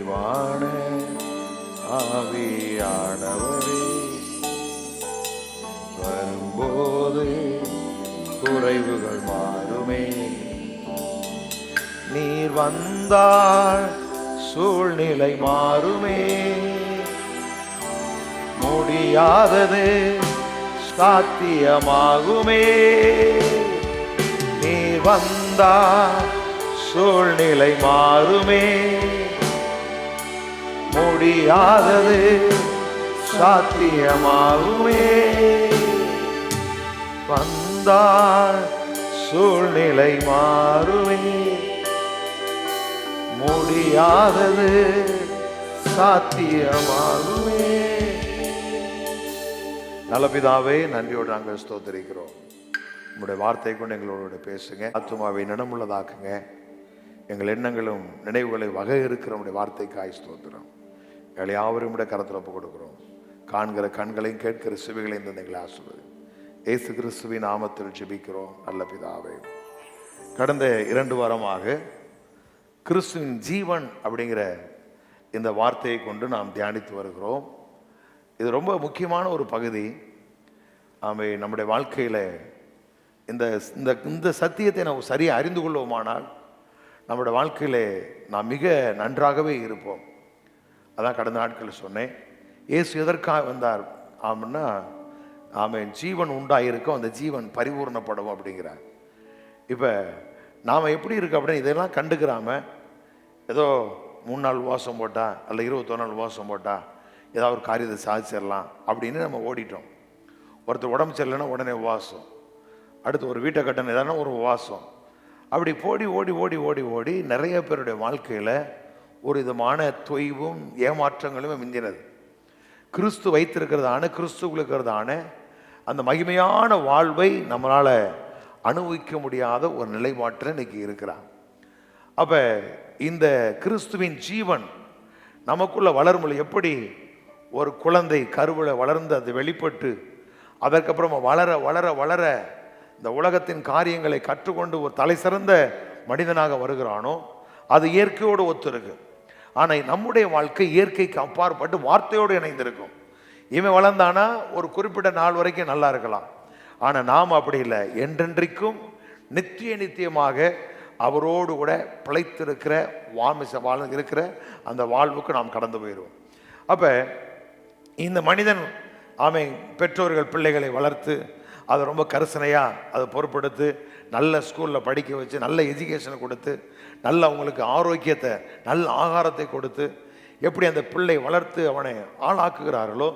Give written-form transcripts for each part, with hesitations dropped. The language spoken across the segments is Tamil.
நிறைவான ஆவியானவரே வரும்போது குறைவுகள் மாறுமே. நீர் வந்தால் சூழ்நிலை மாறுமே. முடியாதது சாத்தியமாகுமே. நீர் வந்தால் சூழ்நிலை மாறுமே. முடியாதது சாத்தியமாகுமே. வந்தால் சூழ்நிலை மாறுமே. முடியாதது சாத்தியமாகுமே. நல்ல பிதாவே, நன்றியோடு நாங்கள் ஸ்தோத்திரிக்கிறோம். உங்களுடைய வார்த்தை கொண்டு எங்களோட பேசுங்க. ஆத்துமாவை நினமுள்ளதாக்குங்க. எங்கள் எண்ணங்களும் நினைவுகளை வகை இருக்கிற உடைய வார்த்தைக்காய் ஸ்தோத்திரம். எங்களை யாவரும் உடைய கரத்தில் ஒப்பு கொடுக்கிறோம். காண்கிற கண்களையும் கேட்கிற செவிகளையும் தந்து எங்களை ஆசீர்வதி. இயேசு கிறிஸ்துவின் நாமத்தில் ஜெபிக்கிறோம் நல்ல பிதாவே. கடந்த 2 வாரமாக கிறிஸ்துவின் ஜீவன் அப்படிங்கிற இந்த வார்த்தையை கொண்டு நாம் தியானித்து வருகிறோம். இது ரொம்ப முக்கியமான ஒரு பகுதி. நம்முடைய வாழ்க்கையில் இந்த சத்தியத்தை நாம் சரியாக அறிந்து கொள்வோமானால் நம்முடைய வாழ்க்கையில் நாம் மிக நன்றாகவே இருப்போம். அதான் கடந்த நாட்களில் சொன்னேன். இயேசு எதற்காக வந்தார் அப்படின்னா, ஜீவன் உண்டாயிருக்கும், அந்த ஜீவன் பரிபூர்ணப்படும் அப்படிங்கிறார். இப்போ நாம் எப்படி இருக்கு அப்படின்னு இதெல்லாம் கண்டுக்கிறாமல் ஏதோ 3 நாள் உபவாசம் போட்டால் அல்ல 21 நாள் உபவாசம் போட்டால் ஏதாவது ஒரு காரியத்தை சாதிச்சிடலாம் அப்படின்னு நம்ம ஓடிட்டோம். ஒருத்தர் உடம்பு சரியில்லைன்னா உடனே உபவாசம், அடுத்து ஒரு வீட்டை கட்டணும் எதானா ஒரு உபவாசம், அப்படி ஓடி ஓடி ஓடி ஓடி ஓடி நிறைய பேருடைய வாழ்க்கையில் ஒரு விதமான தொய்வும் ஏமாற்றங்களும் மிஞ்சினது. கிறிஸ்து வைத்திருக்கிறதான கிறிஸ்துக்குள் இருக்கிறதான அந்த மகிமையான வாழ்வை நம்மளால் அனுபவிக்க முடியாத ஒரு நிலைப்பாட்டில் இன்னைக்கு இருக்கிறான். அப்போ இந்த கிறிஸ்துவின் ஜீவன் நமக்குள்ள வளரும்போது எப்படி ஒரு குழந்தை கருவில் வளர்ந்து அது வெளிப்பட்டு அதற்கப்புறமா வளர வளர வளர இந்த உலகத்தின் காரியங்களை கற்றுக்கொண்டு ஒரு தலை சிறந்த மனிதனாக வருகிறானோ அது இயற்கையோடு ஒத்துருக்கு. ஆனால் நம்முடைய வாழ்க்கை இயற்கைக்கு அப்பாற்பட்டு வார்த்தையோடு இணைந்திருக்கும். இவன் வளர்ந்தானா ஒரு குறிப்பிட்ட நாள் வரைக்கும் நல்லா இருக்கலாம். ஆனால் நாம் அப்படி இல்லை. என்றென்றைக்கும் நித்தியமாக அவரோடு கூட பிழைத்திருக்கிற இருக்கிற அந்த வாழ்வுக்கு நாம் கடந்து போயிடுவோம். அப்போ இந்த மனிதன் பெற்றோர்கள் பிள்ளைகளை வளர்த்து அதை ரொம்ப கரிசனையாக அதை பொறுப்படுத்து நல்ல ஸ்கூலில் படிக்க வச்சு நல்ல எஜுகேஷனை கொடுத்து நல்ல அவங்களுக்கு ஆரோக்கியத்தை நல்ல ஆகாரத்தை கொடுத்து எப்படி அந்த பிள்ளை வளர்த்து அவனை ஆளாக்குகிறார்களோ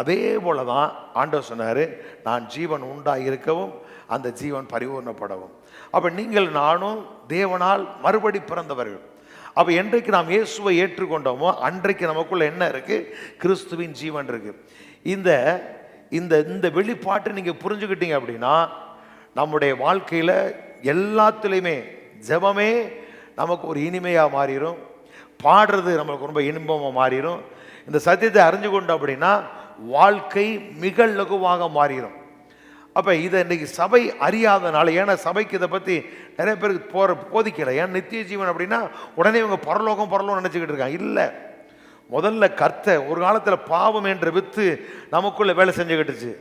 அதே போல தான் ஆண்டவர் சொன்னார், நான் ஜீவன் உண்டாயிருக்கவும் அந்த ஜீவன் பரிபூர்ணப்படவும். அப்போ நீங்கள் நானும் தேவனால் மறுபடி பிறந்தவர்கள். அப்போ என்றைக்கு நாம் இயேசுவை ஏற்றுக்கொண்டோமோ அன்றைக்கு நமக்குள்ள என்ன இருக்குது? கிறிஸ்துவின் ஜீவன் இருக்குது. இந்த இந்த இந்த வெளிப்பாட்டை நீங்கள் புரிஞ்சுக்கிட்டீங்க அப்படின்னா நம்முடைய வாழ்க்கையில் எல்லாத்துலேயுமே ஜெபமே நமக்கு ஒரு இனிமையாக மாறிடும், பாடுறது நம்மளுக்கு ரொம்ப இன்பமாக மாறிடும். இந்த சத்தியத்தை அறிஞ்சு கொண்டோம் அப்படின்னா வாழ்க்கை மிக லகுவாக மாறிடும். அப்போ இதை இன்றைக்கி சபை அறியாதனால, ஏன்னா சபைக்கு இதை பற்றி நிறைய பேருக்கு போதிக்கலை. ஏன் நித்திய ஜீவன் அப்படின்னா உடனே இவங்க பரலோகம் நினச்சிக்கிட்டு இருக்காங்க. இல்லை, முதல்ல ஒரு காலத்தில் பாவம் என்ற வித்து நமக்குள்ளே வேலை செஞ்சுக்கிட்டுச்சு.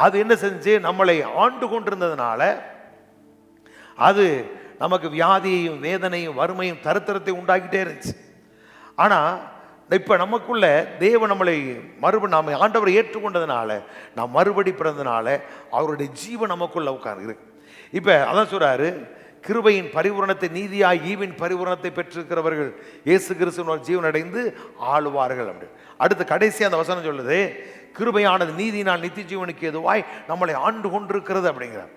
அது என்ன செஞ்சு நம்மளை ஆண்டு கொண்டிருந்ததுனால அது நமக்கு வியாதியையும் வேதனையும் வறுமையும் தரித்திரத்தை உண்டாக்கிட்டே இருந்துச்சு. ஆனால் இப்போ நமக்குள்ள தேவன் நம்மளை நாம் ஆண்டவரை ஏற்றுக்கொண்டதுனால நாம் மறுபடி பிறந்தனால அவருடைய ஜீவன் நமக்குள்ள இருக்கு. இப்போ அதான் சொல்றாரு, கிருபையின் பரிபூரணத்தை நீதியாய் ஈவின் பரிபூரணத்தை பெற்றிருக்கிறவர்கள் இயேசு கிறிஸ்துவின் ஜீவன் அடைந்து ஆளுவார்கள். அப்படி அடுத்து கடைசி அந்த வசனம் சொல்லுது, கிருபையானது நீதியினால் நித்திய ஜீவனுக்கு எதுவாய் நம்மளை ஆண்டு கொண்டிருக்கிறது அப்படிங்கிறார்.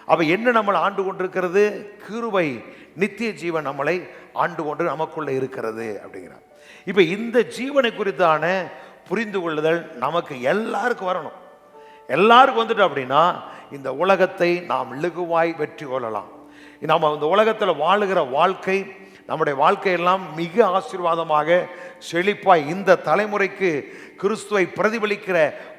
அப்போ என்ன நம்மளை ஆண்டு கொண்டிருக்கிறது? கிருபை நித்திய ஜீவன் நம்மளை ஆண்டு கொண்டு நமக்குள்ள இருக்கிறது அப்படிங்கிறார். இப்போ இந்த ஜீவனை குறித்தான புரிந்து கொள்ளுதல் நமக்கு எல்லாருக்கும் வரணும். எல்லாருக்கும் வந்துட்டு அப்படின்னா இந்த உலகத்தை நாம் இலகுவாய் வெற்றி கொள்ளலாம். நாம் இந்த உலகத்தில் வாழுகிற வாழ்க்கை நம்முடைய வாழ்க்கையெல்லாம் மிக ஆசீர்வாதமாக செழிப்பாய் இந்த தலைமுறைக்கு கிறிஸ்துவை பிரதிபலிக்கிற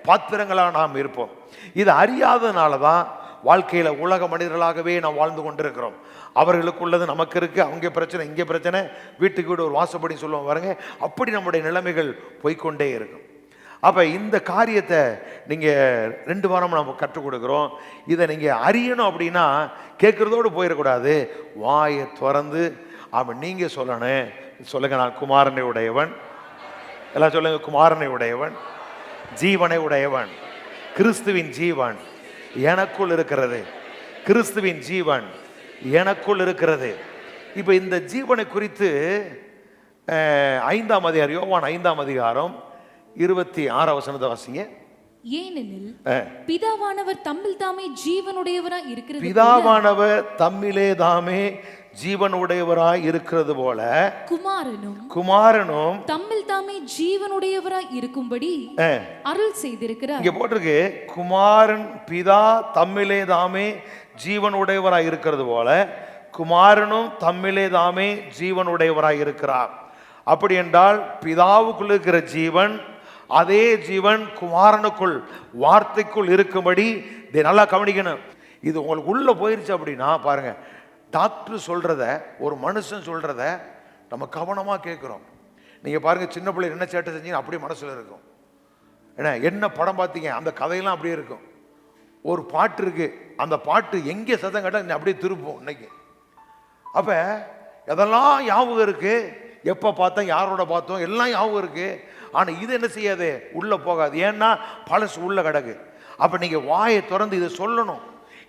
பாத்திரங்களாக நாம் இருப்போம். இது அறியாதனால தான் வாழ்க்கையில் உலக மனிதர்களாகவே நாம் வாழ்ந்து கொண்டிருக்கிறோம். அவர்களுக்கு உள்ளது நமக்கு இருக்குது, அவங்க பிரச்சனை இங்கே பிரச்சனை, வீட்டுக்கு வீடு ஒரு வாசப்படி சொல்லுவோம் பாருங்க. அப்படி நம்முடைய நிலைமைகள் போய்கொண்டே இருக்கும். அப்போ இந்த காரியத்தை நீங்கள் 2 வாரம் நம்ம கற்றுக் கொடுக்குறோம். இதை நீங்கள் அறியணும் அப்படின்னா கேட்குறதோடு போயிடக்கூடாது. வாயை திறந்து அவன் நீங்கள் சொல்லணும். சொல்லுங்க, நான் குமாரனை உடையவன். எல்லாம் சொல்லுங்க, குமாரனை உடையவன், ஜீவனை உடையவன். கிறிஸ்துவின் ஜீவன் எனக்குள் இருக்கிறது. கிறிஸ்துவின் ஜீவன் எனக்குள் இருக்கிறது. இப்போ இந்த ஜீவனை குறித்து 5ஆம் அதிகாரம், யோவான் 5ஆம் அதிகாரம் 26 வசனத்தை வாசிங்க. ஏனெனில் பிதாவானவர் தம்மில் தாமே ஜீவனுடையவராய் இருக்கிறது, பிதாவானவர் தம்மிலே தாமே ஜீவனுடையவராய் இருக்கிறது போல குமாரனும் தம்மில் தாமே ஜீவனுடையவராய் இருக்கும்படி அருள் செய்திருக்கிறார். இங்க போட்டிருக்கு, குமாரன் பிதா தம்மிலே தாமே ஜீவனுடையவராய் இருக்கிறது போல குமாரனும் தம்மிலே தாமே ஜீவனுடையவராய் இருக்கிறார். அப்படி என்றால் பிதாவுக்குள் இருக்கிற ஜீவன், அதே ஜீவன் குமாரனுக்குள் வார்த்தைக்குள் இருக்கும்படி நல்லா கவனிக்கணும். இது உங்களுக்கு உள்ள போயிருச்சு அப்படின்னா பாருங்க, டாக்டர் சொல்றத, ஒரு மனுஷன் சொல்றத நம்ம கவனமா கேட்கிறோம். நீங்க பாருங்க, சின்ன பிள்ளைங்க என்ன சேட்டை செஞ்சீங்க அப்படியே மனசுல இருக்கும். என்ன படம் பார்த்தீங்க, அந்த கதையெல்லாம் அப்படியே இருக்கும். ஒரு பாட்டு இருக்கு, அந்த பாட்டு எங்கே சத்தம் கேட்டால் அப்படியே திருப்போம். இன்னைக்கு அப்ப எதெல்லாம் ஞாபகம் இருக்கு, எப்போ பார்த்தோம், யாரோட பார்த்தோம், எல்லாம் ஞாபகம் இருக்கு. ஆனால் இது என்ன செய்யாது, உள்ளே போகாது. ஏன்னா பழசு உள்ள கிடக்கு. அப்போ நீங்கள் வாயை திறந்து இதை சொல்லணும்.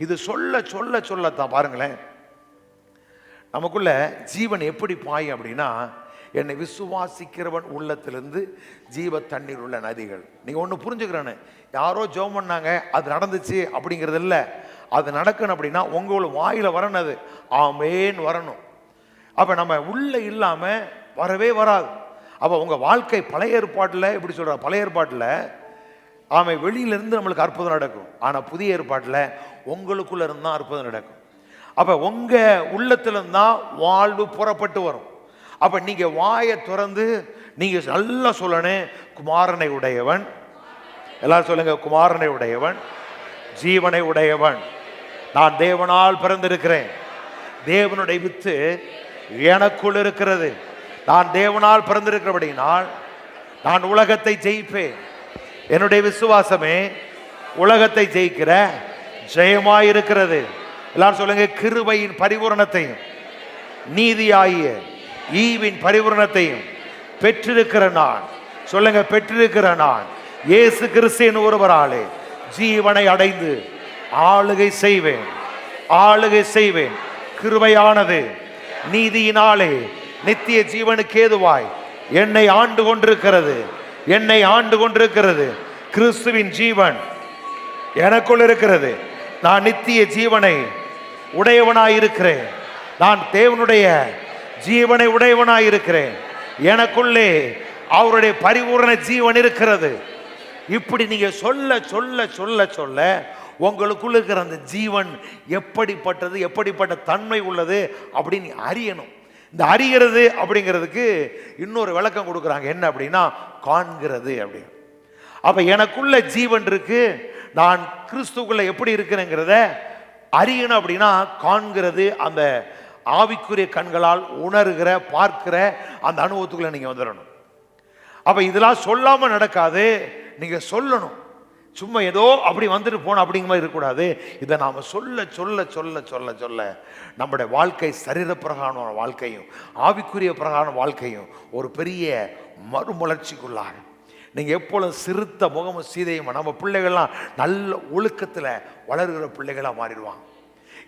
இது சொல்ல சொல்ல சொல்லத்தான் பாருங்களேன், நமக்குள்ள ஜீவன் எப்படி பாயும் அப்படின்னா, என்னை விசுவாசிக்கிறவன் உள்ளத்திலிருந்து ஜீவ தண்ணீர் உள்ள நதிகள். நீங்கள் ஒன்று புரிஞ்சுக்கிறேன்னு, யாரோ ஜெபம் பண்ணாங்க அது நடந்துச்சு அப்படிங்கிறது இல்லை. அது நடக்கணும் அப்படின்னா உங்களோட வாயில் வரணும், அது ஆமேன் வரணும். அப்போ நம்ம உள்ளே இல்லாமல் வரவே வராது. அப்போ உங்கள் வாழ்க்கை பழைய ஏற்பாட்டில் எப்படி சொல்கிறார், பழைய ஏற்பாட்டில் ஆமாம் வெளியிலேருந்து நம்மளுக்கு அற்புதம் நடக்கும். ஆனால் புதிய ஏற்பாட்டில் உங்களுக்குள்ளே இருந்தால் அற்புதம் நடக்கும். அப்போ உங்கள் உள்ளத்திலிருந்தான் வாழ்வு புறப்பட்டு வரும். அப்போ நீங்கள் வாயை திறந்து நீங்கள் நல்லா சொல்லணும், குமாரனை உடையவன். எல்லாரும் சொல்லுங்க, குமாரனை உடையவன், ஜீவனை உடையவன். நான் தேவனால் பிறந்திருக்கிறேன், தேவனுடைய வித்து எனக்குள் இருக்கிறது. நான் தேவனால் பிறந்திருக்கிறபடினால் நான் உலகத்தை ஜெயிப்பேன். என்னுடைய விசுவாசமே உலகத்தை ஜெயிக்கிற ஜெயமாயிருக்கிறது. எல்லாரும் சொல்லுங்க, கிருபையின் பரிபூரணத்தையும் நீதியாகிய ஈவின் பரிபூரணத்தையும் பெற்றிருக்கிற நான். சொல்லுங்க, பெற்றிருக்கிற நான் இயேசு கிறிஸ்துவின் ஒருவராலே ஜீவனை அடைந்து ஆளுகை செய்வேன், ஆளுகை செய்வேன். கிருபையானது நீதியினாலே நித்திய ஜீவனுக்கு ஏதுவாய் என்னை ஆண்டு கொண்டிருக்கிறது, என்னை ஆண்டு கொண்டிருக்கிறது. கிறிஸ்துவின் ஜீவன் எனக்குள் இருக்கிறது. நான் நித்திய ஜீவனை உடையவனாயிருக்கிறேன். நான் தேவனுடைய ஜீவனை உடையவனாயிருக்கிறேன். எனக்குள்ளே அவருடைய பரிபூரண ஜீவன் இருக்கிறது. இப்படி நீங்க சொல்ல சொல்ல சொல்ல சொல்ல உங்களுக்குள்ள இருக்கிற அந்த ஜீவன் எப்படிப்பட்டது, எப்படிப்பட்ட தன்மை உள்ளது அப்படின்னு அறியணும். இந்த அறிகிறது அப்படிங்கிறதுக்கு இன்னொரு விளக்கம் கொடுக்குறாங்க. என்ன அப்படின்னா, காண்கிறது அப்படின்னு. அப்ப எனக்குள்ள ஜீவன் இருக்கு, நான் கிறிஸ்துக்குள்ள எப்படி இருக்கிறேங்கிறத அறியணும். அப்படின்னா காண்கிறது, அந்த ஆவிக்குரிய கண்களால் உணர்கிற பார்க்கிற அந்த அனுபவத்துக்குள்ள நீங்க வந்துடணும். அப்ப இதெல்லாம் சொல்லாம நடக்காது, நீங்க சொல்லணும். சும்மா ஏதோ அப்படி வந்துட்டு போன அப்படிங்கிற மாதிரி இருக்கக்கூடாது. இதை நாம் சொல்ல சொல்ல சொல்ல சொல்ல சொல்ல நம்முடைய வாழ்க்கை சரீர பிரகாரமான வாழ்க்கையும் ஆவிக்குரிய பிரகாரமான வாழ்க்கையும் ஒரு பெரிய மறுமலர்ச்சிக்குள்ளாக நீங்கள் எப்பொழுதும் சிறுத்த முகமும் சீதையும் நம்ம பிள்ளைகள்லாம் நல்ல ஒழுக்கத்தில் வளர்கிற பிள்ளைகளாக மாறிடுவாங்க.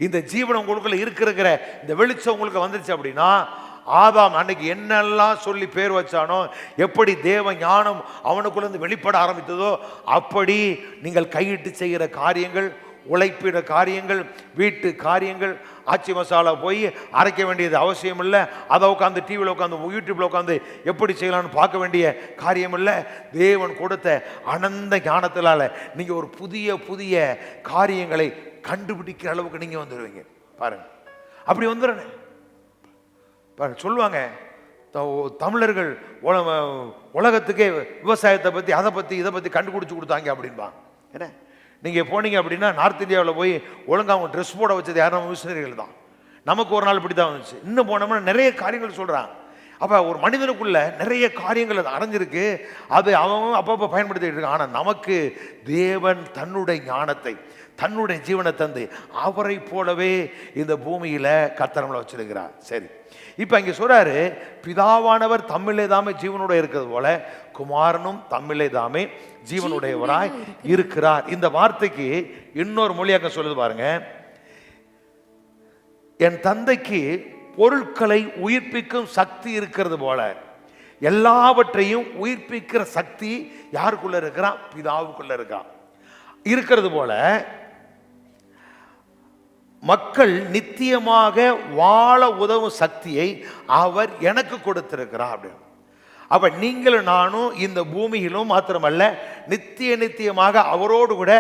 இந்த ஜீவனம் உங்களுக்குள்ள இருக்கிற இந்த வெளிச்சம் உங்களுக்கு வந்துருச்சு அப்படின்னா, ஆதாம் அன்னைக்கு என்னெல்லாம் சொல்லி பேர் வச்சானோ, எப்படி தேவ ஞானம் அவனுக்குள்ள இருந்து வெளிப்பட ஆரம்பித்ததோ, அப்படி நீங்கள் கையிட்டு செய்கிற காரியங்கள், உழைப்பிட காரியங்கள், வீட்டு காரியங்கள், ஆச்சி மசாலா போய் அரைக்க வேண்டியது அவசியம் இல்லை. அதை உட்காந்து டிவியில் உட்காந்து யூடியூப்ல உட்காந்து எப்படி செய்யலாம்னு பார்க்க வேண்டிய காரியம் இல்லை. தேவன் கொடுத்த அனந்த ஞானத்தினால நீங்க ஒரு புதிய புதிய காரியங்களை கண்டுபிடிக்கிற அளவுக்கு நீங்க வந்துடுவீங்க. பாருங்க, அப்படி வந்துடுறேன். சொல்லுவாங்க தமிழர்கள் உலகத்துக்கே விவசாயத்தை பற்றி அதை பற்றி இதை பற்றி கண்டுபிடிச்சி கொடுத்தாங்க அப்படின்பாங்க. என்ன நீங்கள் போனீங்க அப்படின்னா நார்த் இந்தியாவில் போய் ஒழுங்காக அவங்க ட்ரெஸ் போட வச்சது யாரும் நம்ம மிஷினரிகள் தான். நமக்கு ஒரு நாள் இப்படி தான் வந்துச்சு. இன்னும் போனோம்னா நிறைய காரியங்கள் சொல்கிறாங்க. அப்போ ஒரு மனிதனுக்குள்ள நிறைய காரியங்கள் அது அடைஞ்சிருக்கு. அது அவன் அப்பப்போ பயன்படுத்திட்டு இருக்கான். ஆனால் நமக்கு தேவன் தன்னுடைய ஞானத்தை, தன்னுடைய ஜீவனை தந்து அவரை போலவே இந்த பூமியில் கர்த்தர் வச்சிருக்கிறார். சரி, இப்போ இங்கே சொல்றாரு, பிதாவானவர் தம்மிலே தாமே ஜீவனோட இருக்கிறது போல குமாரனும் தம்மிலே தாமே ஜீவனுடையவராய் இருக்கிறார். இந்த வார்த்தைக்கு இன்னொரு மொழியாக சொல்லுது பாருங்க, என் தந்தைக்கு பொருட்களை உயிர்ப்பிக்கும் சக்தி இருக்கிறது போல எல்லாவற்றையும் உயிர்ப்பிக்கிற சக்தி யாருக்குள்ள இருக்கிறா? பிதாவுக்குள்ள இருக்கா. இருக்கிறது போல மக்கள் நித்தியமாக வாழ உதவும் சக்தியை அவர் எனக்கு கொடுத்திருக்கிறார் அப்படின்னு. அப்ப நீங்களும் நானும் இந்த பூமியிலும் மாத்திரமல்ல நித்தியமாக அவரோடு கூட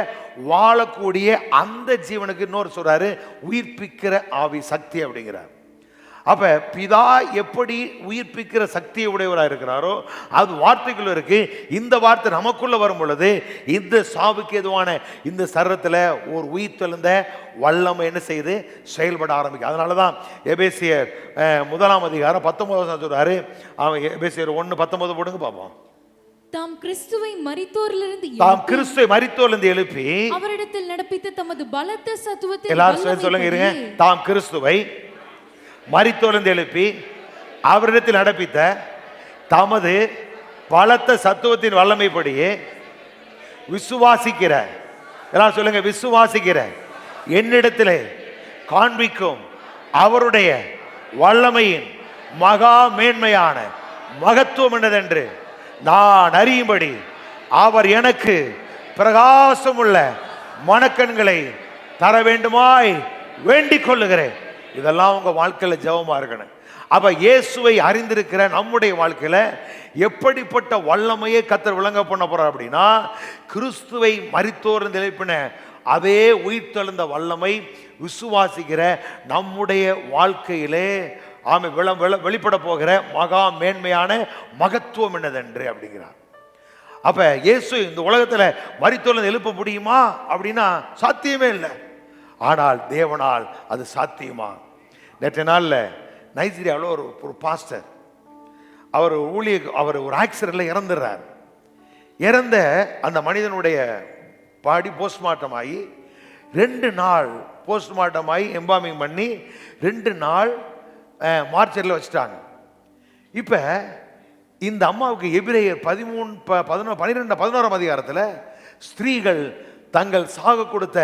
வாழக்கூடிய அந்த ஜீவனுக்கு இன்னொரு சொல்றாரு உயிர்ப்பிக்கிற ஆவி சக்தி அப்படிங்கிறார். அப்ப பிதா எப்படி உயிர்ப்பிக்கிற சக்தியை உடையவராக இருக்கிறாரோ அது வார்த்தைக்குள்ள இருக்கு. இந்த வார்த்தை நமக்குள்ள வரும் பொழுது இந்த சாவுக்கு எதுவான இந்த சரீரத்தில் ஒரு உயிர் தெழுந்த வல்லமை என்ன செய்து செயல்பட ஆரம்பிக்கும். அதனாலதான் எபேசியர் 1:19 சொல்றாரு. அவன் எபேசியர் 1:19 போடுங்க பாப்போம். தாம் கிறிஸ்துவை மரித்தோரிலிருந்து எழுப்பி அவரிடத்தில் நடப்பித்த தமது பலத்த சத்துவத்தை எல்லாரும் சொல்லுங்க இருங்க. தாம் கிறிஸ்துவை மரித்தோரிலிருந்து எழுப்பி அவரிடத்தில் நடப்பித்த தமது பலத்த சத்துவத்தின் வல்லமைப்படியே விசுவாசிக்கிற, எல்லாம் சொல்லுங்க, விசுவாசிக்கிற என்னிடத்திலே காண்பிக்கும் அவருடைய வல்லமையின் மகா மேன்மையான மகத்துவம் என்னதென்று நான் அறியும்படி அவர் எனக்கு பிரகாசமுள்ள மனக்கண்களை தர வேண்டுமாய் வேண்டிக் கொள்ளுகிறேன். இதெல்லாம் உங்க வாழ்க்கையில ஜெபமா இருக்கணும். அப்ப இயேசுவை அறிந்திருக்கிற நம்முடைய வாழ்க்கையில எப்படிப்பட்ட வல்லமையை கர்த்தர் விளங்க பண்ண போறார் அப்படின்னா, கிறிஸ்துவை மரித்தோரிலிருந்து எழுப்பின அதே உயிர்த்தெழுந்த வல்லமை விசுவாசிக்கிற நம்முடைய வாழ்க்கையிலே வெளிப்பட போகிற மகா மேன்மையான மகத்துவம் என்னதென்று அப்படிங்கிறார். அப்ப இயேசு இந்த உலகத்துல மரித்தோரிலிருந்து எழுப்ப முடியுமா அப்படின்னா சாத்தியமே இல்லை. ஆனால் தேவனால் அது சாத்தியமா. நேற்று நாளில் நைஜீரியாவில் ஒரு பாஸ்டர் அவர் ஒரு ஆக்சிடென்ட்ல இறந்துடுறார். இறந்த அந்த மனிதனுடைய பாடி போஸ்ட்மார்ட்டம் ஆகி 2 நாள் போஸ்ட்மார்ட்டம் ஆகி எம்பாமிங் பண்ணி 2 நாள் மார்ச்சரில் வச்சுட்டாங்க. இப்போ இந்த அம்மாவுக்கு எபிரேயர் 11 அதிகாரத்தில் ஸ்திரீகள் தங்கள் சாக கொடுத்த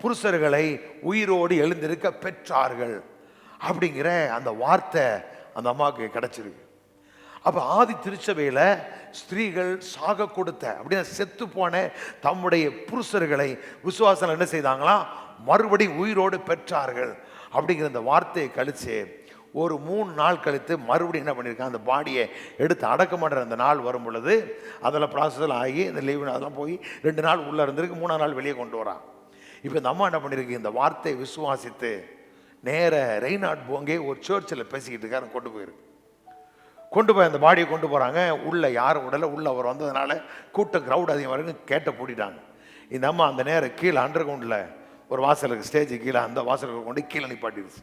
புருஷர்களை உயிரோடு எழுந்திருக்க பெற்றார்கள் அப்படிங்கிற அந்த வார்த்தை அந்த அம்மாவுக்கு கிடைச்சிருக்கு. அப்போ ஆதி திருச்சபையில் ஸ்திரீகள் சாக கொடுத்த அப்படின்னா செத்து போன தம்முடைய புருஷர்களை விசுவாசம் என்ன செய்தாங்களாம்? மறுபடி உயிரோடு பெற்றார்கள் அப்படிங்கிற அந்த வார்த்தையை கழிச்சு ஒரு 3 நாள் கழித்து மறுபடியும் என்ன பண்ணியிருக்காங்க, அந்த பாடியை எடுத்து அடக்கம் பண்ணுற அந்த நாள் வரும் பொழுது அதில் ப்ராசஸில் ஆகி இந்த லீவு அதெல்லாம் போய் 2 நாள் உள்ளே இருந்திருக்கு, 3ஆம் நாள் வெளியே கொண்டு வரான். இப்போ இந்த அம்மா என்ன பண்ணியிருக்கு, இந்த வார்த்தையை விசுவாசித்து நேர ரெய்னாட் போங்கே ஒரு சர்ச்சில் பேசிக்கிட்டு இருக்காரு. கொண்டு போய் அந்த பாடியை கொண்டு போகிறாங்க. உள்ளே யாரும் உடலை உள்ளே அவர் வந்ததுனால கூட்டம் க்ரௌட் அதிகம் வரைக்கும் கேட்ட பூட்டிட்டாங்க. இந்த அம்மா அந்த நேரம் கீழே அண்டர் கிரவுண்டில் ஒரு வாசலுக்கு ஸ்டேஜு கீழே அந்த வாசலுக்கு கொண்டு கீழே நிப்பாட்டிடுச்சு.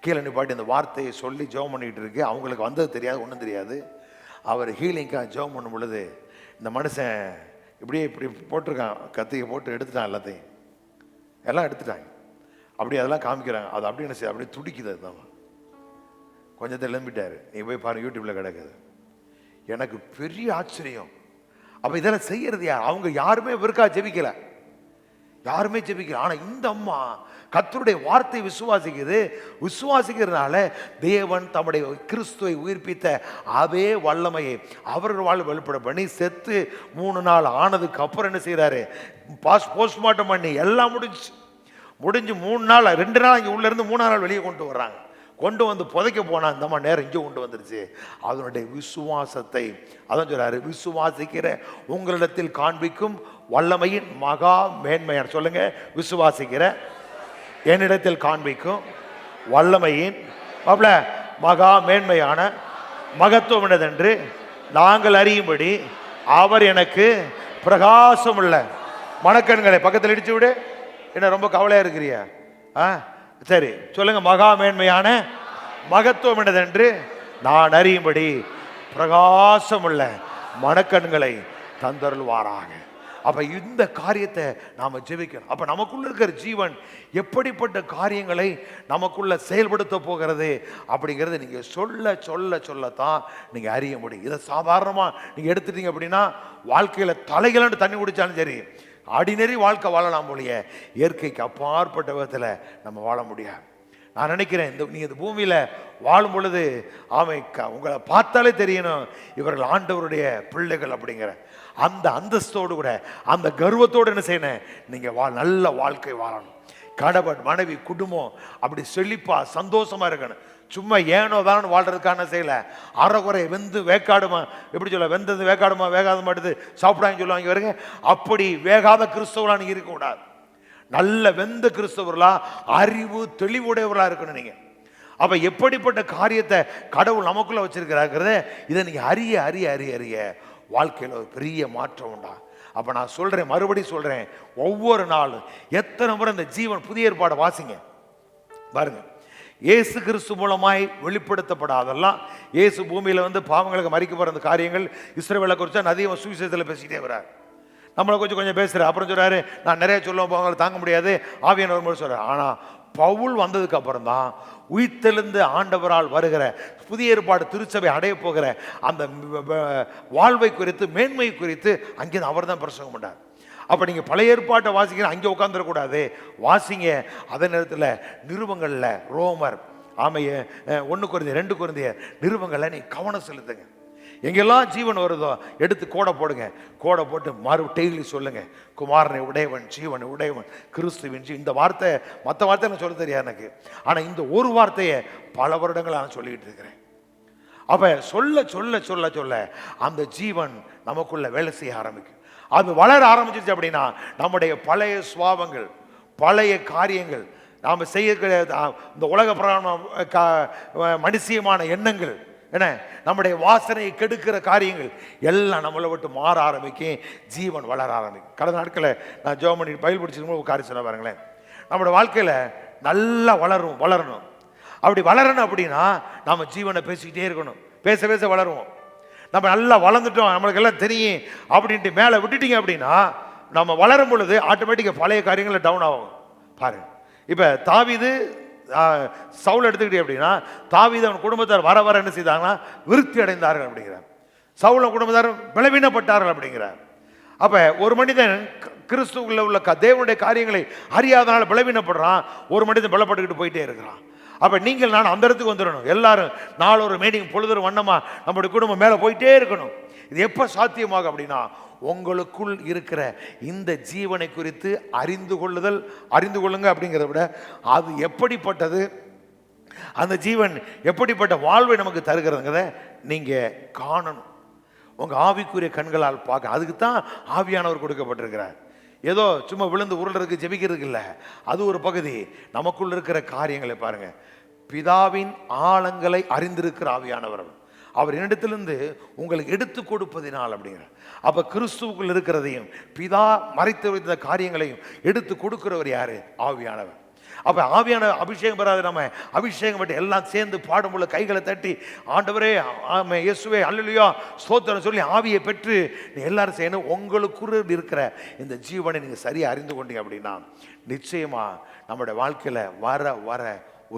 கீழே நிப்பாட்டி அந்த வார்த்தையை சொல்லி ஜெபம் பண்ணிக்கிட்டு இருக்கு. அவங்களுக்கு வந்தது தெரியாது, ஒன்றும் தெரியாது. அவர் ஹீலிங்காக ஜெபம் பண்ணும் பொழுது இந்த மனுஷன் இப்படி போட்டிருக்கான், கத்தியை போட்டு எடுத்துட்டான், எல்லாம் எடுத்துட்டாங்க. அப்படி அதெல்லாம் காமிக்கிறாங்க. அது அப்படி என்ன செய்ய அப்படியே துடிக்குது. அதுதான் கொஞ்சத்தை எழும்பிட்டாரு. நீ போய் பாருங்க, யூடியூப்ல கிடக்குது. எனக்கு பெரிய ஆச்சரியம். அப்போ இதெல்லாம் செய்யறது யார்? அவங்க யாருமே இவருக்கா ஜெபிக்கல, யாருமே ஜெபிக்கல. ஆனால் இந்த அம்மா கர்த்தருடைய வார்த்தை விசுவாசிக்கிறதுனால தேவன் தம்முடைய கிறிஸ்துவை உயிர்ப்பித்த அதே வல்லமையை அவர்கள் வாழ் வெளிப்பட பண்ணி செத்து 3 நாள் ஆனதுக்கு அப்புறம் என்ன செய்யறாரு, போஸ்ட்மார்ட்டம் பண்ணி எல்லாம் முடிஞ்சு 3 நாள் 2 நாள் இங்கே உள்ள இருந்து 3ஆம் நாள் வெளியே கொண்டு வர்றாங்க. கொண்டு வந்து புதைக்க போனா இந்த அம்மா நேரம் இங்கே கொண்டு வந்துருச்சு. அதனுடைய விசுவாசத்தை அதான் சொல்றாரு, விசுவாசிக்கிற உங்களிடத்தில் காண்பிக்கும் வல்லமையின் மகா மேன்மையான, சொல்லுங்க, விசுவாசிக்கிற என்னிடத்தில் காண்பிக்கும் வல்லமையின் மகா மேன்மையான மகத்துவம் என்னதென்று நாங்கள் அறியும்படி அவர் எனக்கு பிரகாசமுள்ள மணக்கண்களை பக்கத்தில் இடிச்சு விடு. என்ன ரொம்ப கவலையா இருக்கிறியா? சரி சொல்லுங்க. மகா மேன்மையான மகத்துவம் என்னதென்று நான் அறியும்படி பிரகாசமுள்ள மணக்கண்களை தந்தருள்வாராக. அப்ப இந்த காரியத்தை நாம ஜெபிக்கணும். அப்ப நமக்குள்ள இருக்கிற ஜீவன் எப்படிப்பட்ட காரியங்களை நமக்குள்ள செயல்படுத்த போகிறது அப்படிங்கிறது நீங்க சொல்ல சொல்ல சொல்லத்தான் நீங்க அறிய முடியும். இதை சாதாரணமா நீங்க எடுத்துட்டீங்க அப்படின்னா வாழ்க்கையில தலைகளாண்டு தண்ணி குடிச்சாலும் சரி, அடிநெறி வாழ்க்கை வாழலாம் போலிய இயற்கைக்கு அப்பாற்பட்ட விதத்தில் நம்ம வாழ முடியாது. நான் நினைக்கிறேன் நீங்க இந்த பூமியில வாழும் பொழுது உங்களை பார்த்தாலே தெரியணும் இவர்கள் ஆண்டவருடைய பிள்ளைகள் அப்படிங்கிற அந்த அந்தஸ்தோடு கூட அந்த கர்வத்தோடு என்ன செய்யணும், நீங்க நல்ல வாழ்க்கை வாழணும். கணவன் மனைவி குடும்பம் அப்படி செழிப்பா சந்தோஷமா இருக்கணும். சும்மா ஏனோ தான் வாழ்றதுக்கான செய்யல. அறகுறை வெந்து வேக்காடுமா, எப்படி சொல்ல, வெந்தது வேக்காடுமா வேகாத மாட்டுது சாப்பிடான்னு சொல்லுவாங்க வருங்க. அப்படி வேகாத கிறிஸ்தவர்களா நீங்க இருக்கக்கூடாது. நல்ல வெந்த கிறிஸ்தவர்களா அறிவு தெளிவுடையவர்களா இருக்கணும் நீங்க. அப்ப எப்படிப்பட்ட காரியத்தை கடவுள் நமக்குள்ள வச்சிருக்கிறாங்கிறத இதை நீங்க அறிய அறிய அறிய அறிய வாழ்க்கையில் ஒரு பெரிய மாற்றம் உண்டா. அப்ப நான் சொல்றேன், மறுபடியும் சொல்றேன், ஒவ்வொரு நாளும் எத்தனை முறை இந்த ஜீவன் புதிய ஏற்பாடை வாசிங்க பாருங்க. இயேசு கிறிஸ்து மூலமாய் வெளிப்படுத்தப்படாதெல்லாம் இயேசு பூமியில வந்து பாவங்களுக்கு மறிக்க போற அந்த காரியங்கள் இஸ்ரவேலை குறித்து அதிகம் சுவிசேஷத்தில் பேசிக்கிட்டே வர்றார். நம்மளை கொஞ்சம் கொஞ்சம் பேசுறாரு. அப்புறம் சொல்றாரு நான் நிறைய சொல்லுவோம் போவங்களை தாங்க முடியாது ஆவியானவர் சொல்றாரு. ஆனா பவுல் வந்ததுக்கு அப்புறம் தான் உயிர்த்தெழுந்து ஆண்டவரால் வருகிற புதிய ஏற்பாடு திருச்சபை அடைய போகிற அந்த வாழ்வை குறித்து மேன்மை குறித்து அங்கே அவர் தான் பிரசங்கம் பண்ணார். அப்ப நீங்க பழைய ஏற்பாட்டை வாசிக்கிற அங்கே உட்காந்துடக்கூடாது, வாசிங்க. அதே நேரத்தில் நிருபங்கள்ல ரோமர் 1 கொரிந்தியர் 2 கொரிந்தியர் நிருபங்கள்ல நீ கவனம் செலுத்துங்க. எங்கெல்லாம் ஜீவன் வருதோ எடுத்து கோடை போடுங்க. கோடை போட்டு டெய்லி சொல்லுங்க, குமாரனை உடையவன் ஜீவனை உடையவன் கிறிஸ்துவின் இந்த வார்த்தை. மற்ற வார்த்தை நான் சொல்ல தெரியாது எனக்கு, ஆனா இந்த ஒரு வார்த்தையை பல வருடங்கள் நான் சொல்லிக்கிட்டு இருக்கிறேன். அப்ப சொல்ல சொல்ல சொல்ல சொல்ல அந்த ஜீவன் நமக்குள்ள வேலை செய்ய ஆரம்பிக்கும். அது வளர ஆரம்பிச்சிருச்சு அப்படின்னா நம்முடைய பழைய சுவாபங்கள் பழைய காரியங்கள் நாம் செய்ய இந்த உலக மனுஷியமான எண்ணங்கள் என்ன நம்முடைய வாசனையை கெடுக்கிற காரியங்கள் எல்லாம் நம்மளை விட்டு மாற ஆரம்பிக்கும். ஜீவன் வளர ஆரம்பிக்கும். கடந்த நாட்களில் நான் ஜெர்மனி பயில் பிடிச்சிருக்கும் ஒரு காரியம் சொல்ல பாருங்களேன். நம்மளோட வாழ்க்கையில் நல்லா வளரணும். அப்படி வளரணும் அப்படின்னா நம்ம ஜீவனை பேசிக்கிட்டே இருக்கணும். பேச பேச வளருவோம். நம்ம நல்லா வளர்ந்துட்டோம் நம்மளுக்கு எல்லாம் தெரியும் அப்படின்ட்டு மேலே விட்டுட்டீங்க அப்படின்னா நம்ம வளரும் பொழுது ஆட்டோமேட்டிக்காக பழைய காரியங்களை டவுன் ஆகும். பாருங்க, இப்போ தாவீது சவுல் எடுத்துக்கிட்டே அப்படின்னா தாவீது அவன் குடும்பத்தார் வர வர என்ன செய்தாங்கன்னா விருத்தி அடைந்தார்கள் அப்படிங்கிறார். சவுல் குடும்பத்தார் பலவீனப்பட்டார்கள் அப்படிங்கிறார். அப்ப ஒரு மனிதன் கிறிஸ்துவுக்குள்ள உள்ள தேவனுடைய காரியங்களை அறியாதனால பலவீனப்படுறான். ஒரு மனிதன் பலப்பட்டுக்கிட்டு போயிட்டே இருக்கிறான். அப்ப நீங்கள் நான் அந்த இடத்துக்கு வந்துடணும். எல்லாரும் நாளொரு மீட்டிங் பொழுது வண்ணமா நம்முடைய குடும்பம் மேல போயிட்டே இருக்கணும். இது எப்ப சாத்தியமாக அப்படின்னா உங்களுக்குள் இருக்கிற இந்த ஜீவனை குறித்து அறிந்து கொள்ளுங்க அப்படிங்கிறத விட அது எப்படிப்பட்டது, அந்த ஜீவன் எப்படிப்பட்ட வாழ்வை நமக்கு தருகிறதுங்கிறத நீங்க காணணும். உங்க ஆவிக்குரிய கண்களால் பார்க்க. அதுக்கு தான் ஆவியானவர் கொடுக்கப்பட்டிருக்கிறார். ஏதோ சும்மா விழுந்து உருள்றதுக்கு ஜெபிக்கிறதுக்கு இல்லை. அது ஒரு பகுதி. நமக்குள் இருக்கிற காரியங்களை பாருங்க. பிதாவின் ஆழங்களை அறிந்திருக்கிற ஆவியானவர் அவர் என்னிடத்திலிருந்து உங்களுக்கு எடுத்து கொடுப்பதினால் அப்படிங்கிற. அப்ப கிறிஸ்துவுக்குள் இருக்கிறதையும் பிதா மறைத்து வைத்த காரியங்களையும் எடுத்து கொடுக்கிறவர் யாரு? ஆவியானவர். அப்ப ஆவியான அபிஷேகம் பெறாது. நம்ம அபிஷேகம் பற்றி எல்லாம் சேர்ந்து பாடும்போது கைகளை தட்டி ஆண்டவரே இயேசுவே அல்லேலூயா ஸ்தோத்திரம் சொல்லி ஆவியை பெற்று நீ எல்லாரும் செய்யணும். உங்களுக்குள்ள இருக்கிற இந்த ஜீவனை நீங்க சரியா அறிந்து கொண்டீங்க அப்படின்னா நிச்சயமா நம்முடைய வாழ்க்கையில வர வர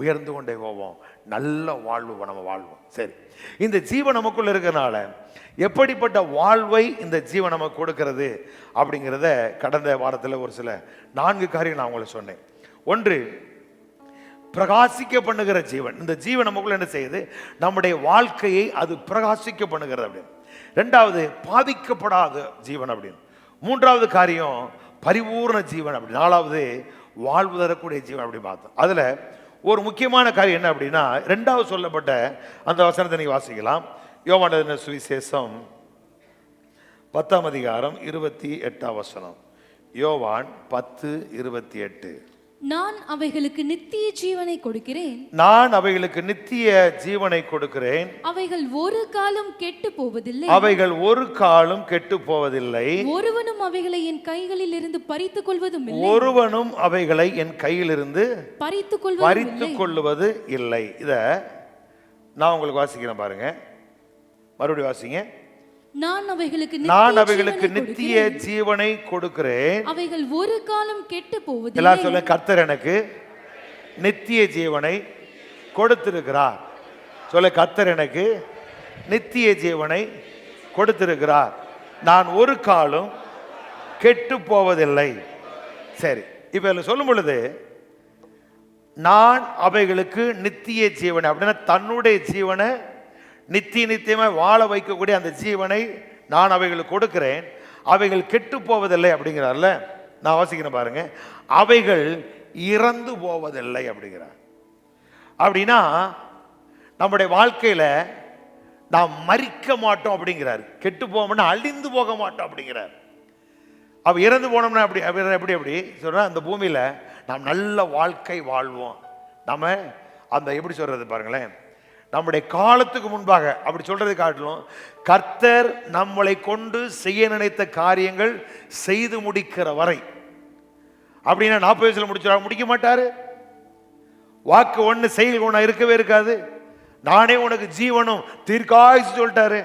உயர்ந்து கொண்டே போவோம். நல்ல வாழ்வு நம்ம வாழ்வோம். சரி, இந்த ஜீவன் நமக்குள்ள இருக்கிறனால எப்படிப்பட்ட வாழ்வை இந்த ஜீவன் நமக்கு கொடுக்கிறது அப்படிங்கிறத கடந்த வாரத்தில் ஒரு சில 4 காரியம் நான் உங்களை சொன்னேன். ஒன்று, பிரகாசிக்க பண்ணுகிற ஜீவன். இந்த ஜீவன் நமக்குள்ள என்ன செய்யுது? நம்முடைய வாழ்க்கையை அது பிரகாசிக்க பண்ணுகிறது அப்படின்னு. 2வது, பாதிக்கப்படாத ஜீவன் அப்படின்னு. 3வது காரியம் பரிபூர்ண ஜீவன் அப்படி. 4வது, வாழ்வு தரக்கூடிய ஜீவன் அப்படி பார்த்தோம். அதுல ஒரு முக்கியமான காரியம் என்ன அப்படின்னா 2வது சொல்லப்பட்ட அந்த வசனத்தை நீங்க வாசிக்கலாம். யோவான் எழுதின சுவிசேஷம் 10ஆம் அதிகாரம் 28ஆம் வசனம். யோவான் 10:28. நான் அவைகளுக்கு நித்திய ஜீவனை கொடுக்கிறேன். நான் அவைகளுக்கு நித்திய ஜீவனை கொடுக்கிறேன். அவைகள் ஒரு காலம் கெட்டு போவதில்லை. அவைகள் ஒரு காலம் கெட்டு போவதில்லை. ஒருவனும் அவைகளை என் கைகளில் இருந்து பறித்துக் கொள்வதும் இல்லை. ஒருவனும் அவைகளை என் கையிலிருந்து பறித்துக் கொள்வது இல்லை. இத நான் உங்களுக்கு வாசிக்கிறேன் பாருங்க. மறுபடியும் வாசிங்க. நான் அவைகளுக்கு நித்திய ஜீவனை கொடுக்கிறேன். அவைகள் ஒரு காலம் கெட்டு போவதில்லை. எல்லாம் சொல்ல, கர்த்தர் எனக்கு நித்திய ஜீவனை கொடுத்திருக்கிறார். சொல்ல, கர்த்தர் எனக்கு நித்திய ஜீவனை கொடுத்திருக்கிறார். நான் ஒரு காலம் கெட்டு போவதில்லை. சரி, இப்ப சொல்லும் பொழுது நான் அவைகளுக்கு நித்திய ஜீவனை அப்படின்னா தன்னுடைய ஜீவனை நித்தியமாக வாழ வைக்கக்கூடிய அந்த ஜீவனை நான் அவைகளுக்கு கொடுக்கிறேன். அவைகள் கெட்டு போவதில்லை அப்படிங்கிறார்ல. நான் வாசிக்கிறேன் பாருங்க. அவைகள் இறந்து போவதில்லை அப்படிங்கிறார். அப்படின்னா நம்முடைய வாழ்க்கையில நாம் மரிக்க மாட்டோம் அப்படிங்கிறார். கெட்டு போவோம்னா அழிந்து போக மாட்டோம் அப்படிங்கிறார். அவ இறந்து போனோம்னா அப்படி எப்படி சொல்ற, அந்த பூமியில நாம் நல்ல வாழ்க்கை வாழ்வோம். நம்ம அந்த எப்படி சொல்றது பாருங்களேன், நம்முடைய காலத்துக்கு முன்பாக அப்படி சொல்றது காட்டிலும் கர்த்தர் நம்மளை கொண்டு செய்ய நினைத்த காரியங்கள் செய்து முடிக்கிற வரை. அப்படின்னா 40 வயசுல முடிக்க மாட்டாரு. வாக்கு ஒண்ணு செயல் ஒண்ணு இருக்கவே இருக்காது. நானே உனக்கு ஜீவனும் தீர்க்காயுசு சொல்லிட்டாரு.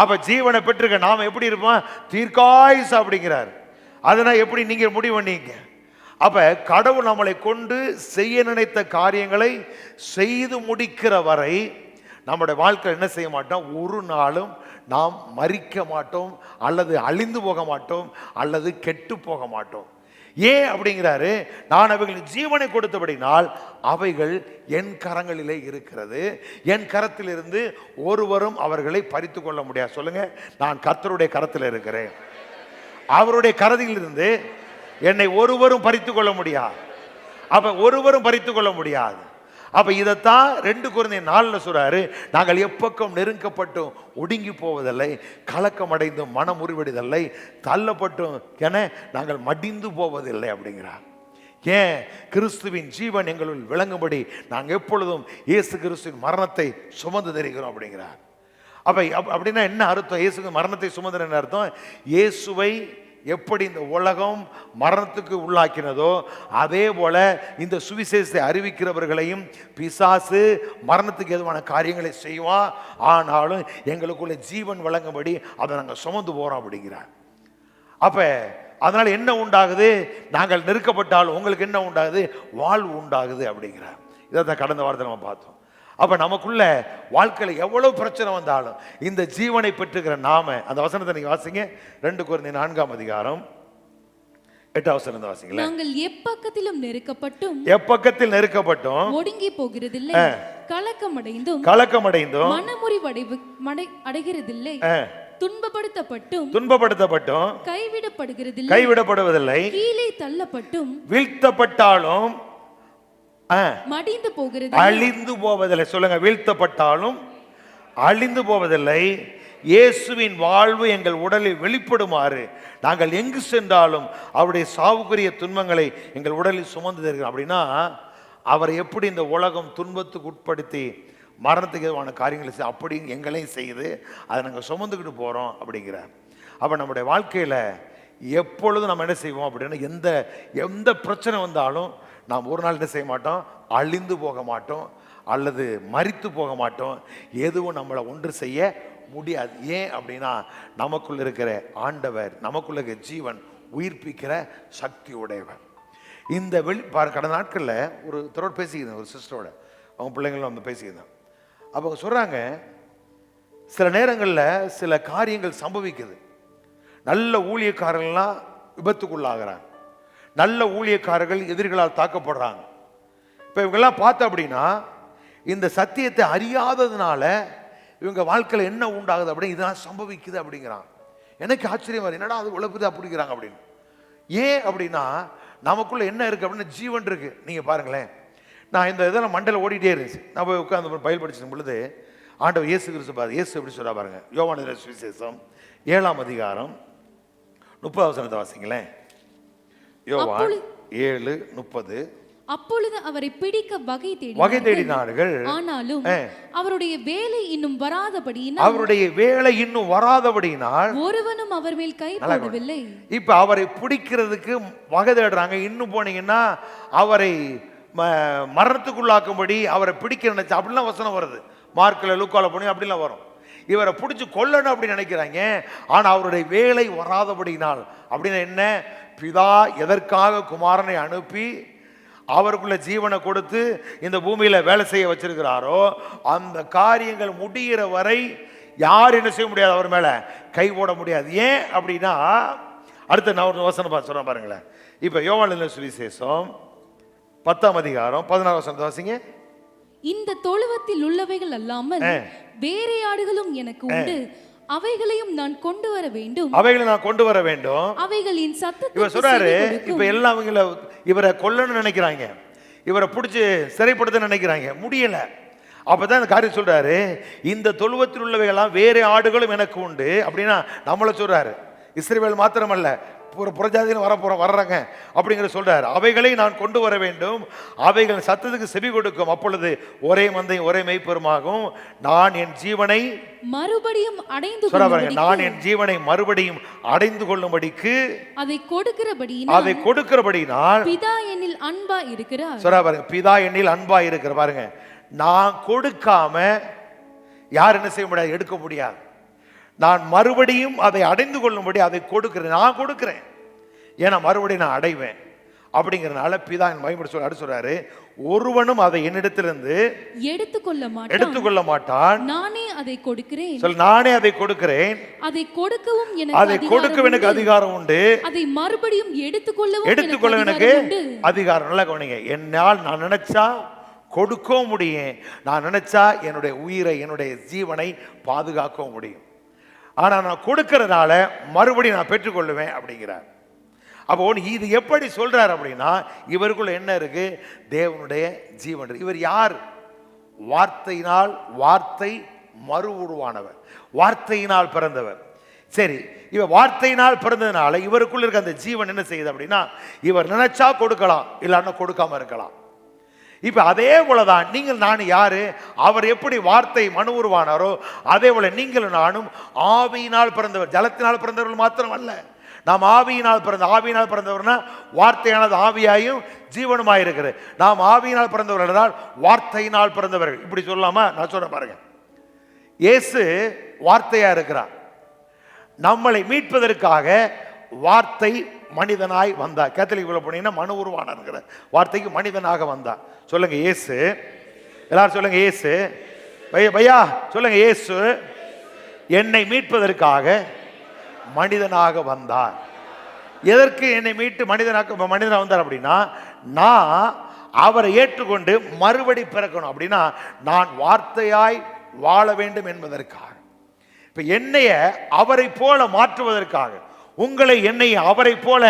அப்ப ஜீவனை பெற்றிருக்க நாம எப்படி இருப்போம்? தீர்க்காயுசு அப்படிங்கிறாரு. அதனால் எப்படி நீங்க முடிவு பண்ணீங்க? அப்ப கடவுள் நம்மளை கொண்டு செய்ய நினைத்த காரியங்களை செய்து முடிக்கிற வரை நம்முடைய வாழ்க்கை என்ன செய்ய மாட்டோம்? ஒரு நாளும் நாம் மரிக்க மாட்டோம், அல்லது அழிந்து போக மாட்டோம், அல்லது கெட்டு போக மாட்டோம். ஏன் அப்படிங்கிறாரு? நான் அவைகளின் ஜீவனை கொடுத்தபடினால் அவைகள் என் கரங்களிலே இருக்கிறது. என் கரத்திலிருந்து ஒருவரும் அவர்களை பறித்து கொள்ள முடியாது. சொல்லுங்க, நான் கர்த்தருடைய கரத்தில் இருக்கிறேன். அவருடைய கரத்திலிருந்து என்னை ஒருவரும் பறித்து கொள்ள முடியாது. அப்ப ஒருவரும் பறித்து கொள்ள முடியாது. அப்ப இதைத்தான் 2 கொரிந்தியர் 4 சொல்றாரு, நாங்கள் எப்பக்கம் நெருக்கப்பட்டும் ஒடுங்கி போவதில்லை, கலக்கம் அடைந்தும் மனம் முறிவடைதல்லை, தள்ளப்பட்டும் என நாங்கள் மடிந்து போவதில்லை அப்படிங்கிறார். ஏன்? கிறிஸ்துவின் ஜீவன் எங்களுள் விளங்கும்படி நாங்கள் எப்பொழுதும் இயேசு கிறிஸ்துவின் மரணத்தை சுமந்து தெரிகிறோம் அப்படிங்கிறார். அப்ப அப்படின்னா என்ன அர்த்தம்? இயேசு மரணத்தை சுமந்து என்ன அர்த்தம்? இயேசுவை எப்படி இந்த உலகம் மரணத்துக்கு உள்ளாக்கினதோ அதே போல இந்த சுவிசேஷத்தை அறிவிக்கிறவர்களையும் பிசாசு மரணத்துக்கு எதுவான காரியங்களை செய்வான். ஆனாலும் எங்களுக்குள்ள ஜீவன் வழங்கும்படி அதை நாங்கள் சுமந்து போறோம் அப்படிங்கிறார். அப்ப அதனால என்ன உண்டாகுது? நாங்கள் நெருக்கப்பட்டாலும் உங்களுக்கு என்ன உண்டாகுது? வாழ்வு உண்டாகுது அப்படிங்கிறார். இதை கடந்த வாரத்தில் நம்ம பார்த்தோம். அப்ப நமக்குள்ள வாழ்க்கையில எவ்வளவு பிரச்சனை வந்தாலும் இந்த ஜீவனை பெற்றுக்கிற நாம, அந்த வசனத்தை நீங்க வாசிங்க. 2 கொரிந்தியர் 4 அதிகாரம் 8 வசனத்தை வாசிங்களேன். நாங்கள் எப்பக்கத்திலும் நெருக்கப்பட்டும் ஒடுங்கி போகிறதில்லை, கலக்கமடைந்தும் மனமுறிவு அடைகிறதில்லை, துன்பப்படுத்தப்பட்டும் கைவிடப்படுவதில்லை, கீழே தள்ளப்பட்டும் வீழ்த்தப்பட்டாலும் மடிந்து போகிறது, அழிந்து போவதில்லை. சொல்லுங்க, வீழ்த்தப்பட்டாலும் அழிந்து போவதில்லை. இயேசுவின் வாழ்வு எங்கள் உடலில் வெளிப்படுமாறு நாங்கள் எங்கு சென்றாலும் அவருடைய சாவுக்குரிய துன்பங்களை எங்கள் உடலில் சுமந்து தருகிறோம். அப்படின்னா அவர் எப்படி இந்த உலகம் துன்பத்துக்கு உட்படுத்தி மரணத்துக்கு எதுவான காரியங்களை செய்ய அப்படி எங்களையும் செய்து அதை நாங்கள் சுமந்துக்கிட்டு போகிறோம் அப்படிங்கிறார். அப்போ நம்முடைய வாழ்க்கையில் எப்பொழுதும் நம்ம என்ன செய்வோம் அப்படின்னா, எந்த பிரச்சனை வந்தாலும் நாம் ஒரு நாள் என்ன செய்ய மாட்டோம்? அழிந்து போக மாட்டோம், அல்லது மரித்து போக மாட்டோம். எதுவும் நம்மளை ஒன்று செய்ய முடியாது. ஏன் அப்படின்னா நமக்குள்ள இருக்கிற ஆண்டவர், நமக்குள்ள இருக்கிற ஜீவன் உயிர்ப்பிக்கிற சக்தி உடையவர். இந்த கடந்த நாட்களில் ஒரு தொடர் பேசிக்கிறேன் ஒரு சிஸ்டரோட, அவங்க பிள்ளைங்களும் வந்து பேசிக்கிறேன். அப்போ அவங்க சொல்கிறாங்க, சில நேரங்களில் சில காரியங்கள் சம்பவிக்குது. நல்ல ஊழியக்காரர்கள்லாம் விபத்துக்குள்ளாகிறாங்க, நல்ல ஊழியக்காரர்கள் எதிரிகளால் தாக்கப்படுறாங்க. இப்போ இவங்கெல்லாம் பார்த்தோம் அப்படின்னா இந்த சத்தியத்தை அறியாததுனால இவங்க வாழ்க்கையில் என்ன உண்டாகுது அப்படின்னு இதெல்லாம் சம்பவிக்குது அப்படிங்கிறாங்க. எனக்கு ஆச்சரியமா என்னடா அது உழப்புது அப்படிங்கிறாங்க அப்படின்னு. ஏன் அப்படின்னா நமக்குள்ள என்ன இருக்கு அப்படின்னு ஜீவன் இருக்கு. நீங்க பாருங்களேன், நான் இந்த இதெல்லாம் மண்டல ஓடிட்டே இருந்துச்சு. நான் போய் உட்காந்து பயில் படிச்சிருக்கும் பொழுது ஆண்டவர் இயேசு கிறிஸ்து பாரு, இயேசு எப்படி சொல்ல பாருங்க. யோவான் சுவிசேஷம் 7 அதிகாரம் 30 வசனத்தை வாசிங்களேன். யோவான் 7:30. அப்பொழுது அவரை பிடிக்க வகை தேடினார்கள். ஆனாலும் அவருடைய வேலை இன்னும் வராதபடியினால் ஒருவனும் அவர் மேல் கை போடவில்லை. இப்ப அவரை பிடிக்கிறதுக்கு வகை தேடுறாங்க. இன்னும் போனீங்கன்னா அவரை மரணத்துக்குள்ளாக்கும்படி அவரை பிடிக்க நினைச்சா அப்படிலாம் வசனம் வருது. மார்க்கில் லூக்கால போனீங்க அப்படிலாம் வரும். இவரை பிடிச்சி கொல்லணும் அப்படின்னு நினைக்கிறாங்க. ஆனா அவருடைய வேலை வராதபடினால் அப்படின்னா என்ன? பிதா எதற்காக குமாரனை அனுப்பி அவருக்குள்ள ஜீவனை கொடுத்து இந்த பூமியில வேலை செய்ய வச்சிருக்கிறாரோ அந்த காரியங்கள் முடிகிற வரை யார் என்ன செய்ய முடியாது, அவர் மேல கை போட முடியாது. ஏன் அப்படின்னா அடுத்த நான் ஒரு வசனம் சொல்றேன் பாருங்களேன். இப்ப யோவான் சுவிசேஷம் 10ஆம் அதிகாரம் 16 வசனத்தை வாசிங்க. இந்த தொழுவத்தில் உள்ளவைகள் அல்லாமல் வேறே ஆடுகளும் எனக்கு உண்டு, அவைகளையும் நான் கொண்டு வர வேண்டும், அவைகளின் சத்தத்தை இவர் சொல்றாரு. இப்ப எல்லாம் இவரை கொல்லணும்னு நினைக்கிறாங்க, இவரை பிடிச்சி சிறைப்படுத்த நினைக்கிறாங்க, முடியல. அப்பதான் இந்த காரியம் சொல்றாரு, இந்த தொழுவத்தில் உள்ளவைகள்லாம் வேற ஆடுகளும் எனக்கு உண்டு அப்படின்னா நம்மள சொல்றாரு. இஸ்ரவேல் மாத்திரமல்ல, புறஜாதியில் வர்றாங்க அப்படிங்கிற சொல்றாரு. அவைகளை நான் கொண்டு வர வேண்டும், அவைகள் சத்தத்துக்கு செவி கொடுக்கும், அப்பொழுது ஒரே மந்தை ஒரே மெய்ப்பெருமாகும். நான் என் ஜீவனை மறுபடியும் அடைந்து அடைந்து கொள்ளும்படிக்கு அதை கொடுக்கிறபடினால் பிதா என்னில் அன்பா இருக்கிறார். பிதா என்னில் அன்பா இருக்கிறார். பாருங்க, நான் கொடுக்காம யார் என்ன செய்ய முடியாது, எடுக்க முடியாது. நான் மறுபடியும் அதை அடைந்து கொள்ளும்படி அதை கொடுக்கிறேன், நான் கொடுக்கிறேன். ஏன்னா மறுபடியும் நான் அடைவேன் அப்படிங்கிறதுனால பிதா என் மகிமை சொல்றாரு, ஒருவனும் அதை என்னிடத்திலிருந்து எடுத்துக்கொள்ள மாட்டான், நானே அதை கொடுக்கிறேன். நானே அதை கொடுக்கிறேன், அதை கொடுக்கவும் எனக்கு அதிகாரம் உண்டு, அதை மறுபடியும் எடுத்துக்கொள்ள எனக்கு அதிகாரம். நல்லா கவனிங்க, என்னால் நான் நினைச்சா கொடுக்கவும் முடியும், நான் நினைச்சா என்னுடைய உயிரை என்னுடைய ஜீவனை பாதுகாக்கவும் முடியும். ஆனா நான் கொடுக்கறதுனால மறுபடியும் நான் பெற்றுக்கொள்ளுவேன் அப்படிங்கிறார். அப்போ இது எப்படி சொல்றார் அப்படின்னா, இவருக்குள்ள என்ன இருக்கு? தேவனுடைய ஜீவன். இவர் யார்? வார்த்தையினால், வார்த்தை மறு உருவானவர், வார்த்தையினால் பிறந்தவர். சரி, இவர் வார்த்தையினால் பிறந்ததுனால இவருக்குள்ள இருக்க அந்த ஜீவன் என்ன செய்யுது அப்படின்னா, இவர் நினைச்சா கொடுக்கலாம், இல்லைன்னா கொடுக்காம இருக்கலாம். இப்ப அதே போலதான் நீங்கள் நானும் யாரு? அவர் எப்படி வார்த்தை மனு உருவானாரோ அதே போல நீங்களும் நானும் ஆவியினால் பிறந்தவர். ஜலத்தினால் பிறந்தவர்கள் மாத்திரம் அல்ல, நாம் ஆவியினால் பிறந்தவர்னா வார்த்தையானது ஆவியாயும் ஜீவனுமாய் இருக்கிறது. நாம் ஆவியினால் பிறந்தவர்கள் என்றால் வார்த்தையினால் பிறந்தவர்கள். இப்படி சொல்லலாமா? நான் சொல்ற பாருங்க, இயேசு வார்த்தையா இருக்கிறார். நம்மளை மீட்பதற்காக வார்த்தை மனிதனாய் வந்தா. கேத்தலிக் போனீங்கன்னா மனு உருவான இருக்கிற வார்த்தைக்கு மனிதனாக வந்தா. சொல்லுங்க இயேசு. எல்லாரும் சொல்லுங்க இயேசு. பையா சொல்லுங்க, இயேசு என்னை மீட்பதற்காக மனிதனாக வந்தார். எதற்கு என்னை மீட்டு மனிதனாக வந்தார் அப்படின்னா, நான் அவரை ஏற்றுக்கொண்டு மறுபடி பிறக்கணும் அப்படின்னா நான் வார்த்தையாய் வாழ வேண்டும் என்பதற்காக. இப்ப என்னைய அவரை போல மாற்றுவதற்காக, உங்களை என்னை அவரை போல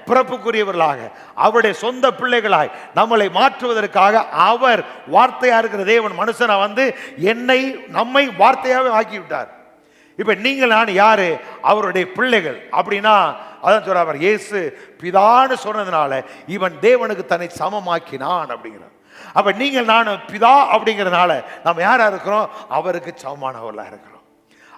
பிறப்புக்குரியவர்களாக, அவருடைய சொந்த பிள்ளைகளாய் நம்மளை மாற்றுவதற்காக அவர் வார்த்தையா இருக்கிற தேவன் மனுஷனா வந்து நம்மை வார்த்தையாவே ஆக்கிவிட்டார். இப்ப நீங்கள் நான் யாரு? அவருடைய பிள்ளைகள். அப்படின்னா அதான் சொல்றார், இயேசு பிதான்னு சொன்னதுனால இவன் தேவனுக்கு தன்னை சமமாக்கினான் அப்படிங்கிறார். அப்ப நீங்கள் நான் பிதா அப்படிங்கிறதுனால நம்ம யாரா இருக்கிறோம்? அவருக்கு சமமானவர்களா இருக்கிறோம்.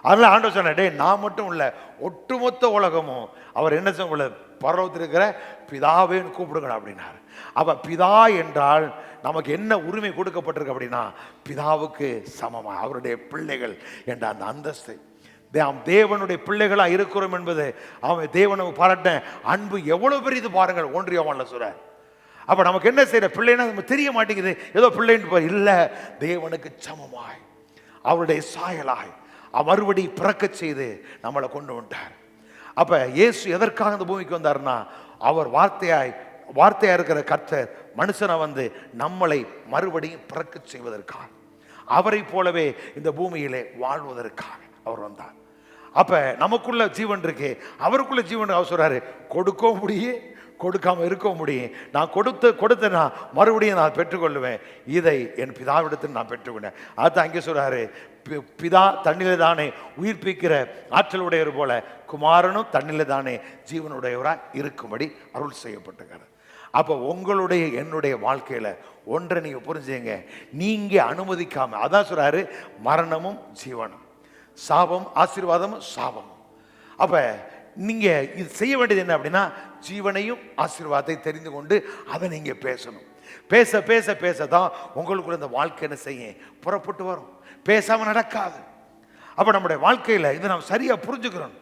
அதனால ஆண்டவர் சொன்ன, நான் மட்டும் இல்ல, ஒட்டுமொத்த உலகமும் அவர் என்ன சொல்ல பரலோகத்தில் இருக்கிற பிதாவேன்னு கூப்பிடுங்க அப்படின்னாரு. அப்ப பிதா என்றால் நமக்கு என்ன உரிமை கொடுக்கப்பட்டிருக்கு அப்படின்னா, பிதாவுக்கு சமமா அவருடைய பிள்ளைகள் என்ற அந்த அந்தஸ்து. தேவனுடைய பிள்ளைகளா இருக்கிறோம் என்பது அவன் தேவனை பாராட்ட அன்பு எவ்வளவு பெரிய இது பாருங்கள். 1 யோவான்ல சொல்ற. அப்ப நமக்கு என்ன செய்யற பிள்ளைன்னா நமக்கு தெரிய மாட்டேங்குது, ஏதோ பிள்ளைன்னு இல்ல, தேவனுக்கு சமமாய் அவருடைய சாயலாய் மறுபடி பிறக்க செய்து நம்மளை கொண்டு வந்தார். அப்ப இயேசு எதற்காக இந்த பூமிக்கு வந்தார்னா, அவர் வார்த்தையா இருக்கிற கர்த்தர் மனுஷனை வந்து நம்மளை மறுபடியும் பிறக்க செய்வதற்காக, அவரை போலவே இந்த பூமியிலே வாழ்வதற்காக அவர் வந்தார். அப்ப நமக்குள்ள ஜீவன் இருக்கு, அவருக்குள்ள ஜீவன். அவர் சொல்றாரு, கொடுக்கவும் முடியும், கொடுக்காம இருக்க முடியும். நான் கொடுத்தேன்னா மறுபடியும் நான் பெற்றுக்கொள்ளுவேன், இதை என் பிதாவிடத்தில் நான் பெற்றுக்கொண்டேன். அதுதான் அங்கே சொல்றாரு, பிதா தண்ணிலே தானே உயிர்ப்பிக்கிற ஆற்றலுடையவர் போல குமாரனும் தண்ணிலே தானே ஜீவனுடையவராக இருக்கும்படி அருள் செய்யப்பட்டிருக்காரு. அப்போ உங்களுடைய என்னுடைய வாழ்க்கையில ஒன்றை நீங்க புரிஞ்சுங்க, நீங்க அனுமதிக்காம, அதான் சொல்றாரு மரணமும் ஜீவனும், சாபம் ஆசீர்வாதமும் சாபமும். அப்ப நீங்க இது செய்ய வேண்டியது என்ன அப்படின்னா, ஜீவனையும் ஆசீர்வாதத்தை தெரிந்து கொண்டு அதை நீங்க பேசணும். பேச பேச பேசதான் உங்களுக்குள்ள இந்த வாழ்க்கை என்ன செய்ய புறப்பட்டு வரும். பேசாம நடக்காது. அப்ப நம்முடைய வாழ்க்கையில இதை நாம் சரியா புரிஞ்சுக்கிறோம்.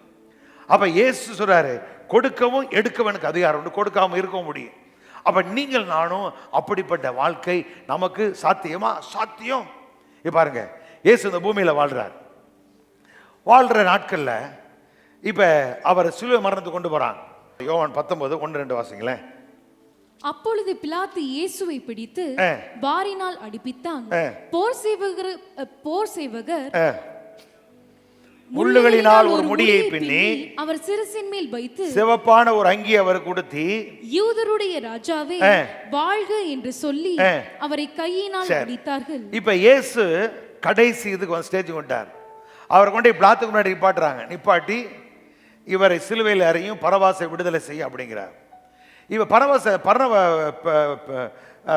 அப்ப இயேசு சொல்றாரு, கொடுக்கவும் எடுக்கவனுக்கு அதிகாரம் உண்டு, கொடுக்காம இருக்கவும் முடியும். அப்ப நீங்கள் நானும் அப்படிப்பட்ட வாழ்க்கை நமக்கு சாத்தியமா? சாத்தியம். இப்ப பாருங்க, இயேசு இந்த பூமியில வாழ்ற நாட்கள்ல இப்ப அவர் சிலுவை மரணத்தை கொண்டு போறாங்க. யோவான் 19:1-2 வாசிங்களேன். அப்பொழுது பிலாத்து இயேசுவை பிடித்து வாரினால் அடிப்பித்தான். போர் சேவகர் முள்ளுகளினால் ஒரு முடியை பின்னி அவர் சிரசின் மேல் வைத்து சிவப்பான ஒரு அங்கி அவர் கொடுத்தி, யூதருடைய ராஜாவே வாழ்க என்று சொல்லி அவரை கையினால் அடித்தார்கள். இப்ப இயேசு கடைசி இதுக்கு ஸ்டேஜ் கொண்டார். அவர் கொண்டு பிளாத்துக்கு முன்னாடி நிப்பாட்டி இவரை சிலுவையில் அறையும் பரவாசை விடுதலை செய்ய அப்படிங்கிறார். இவ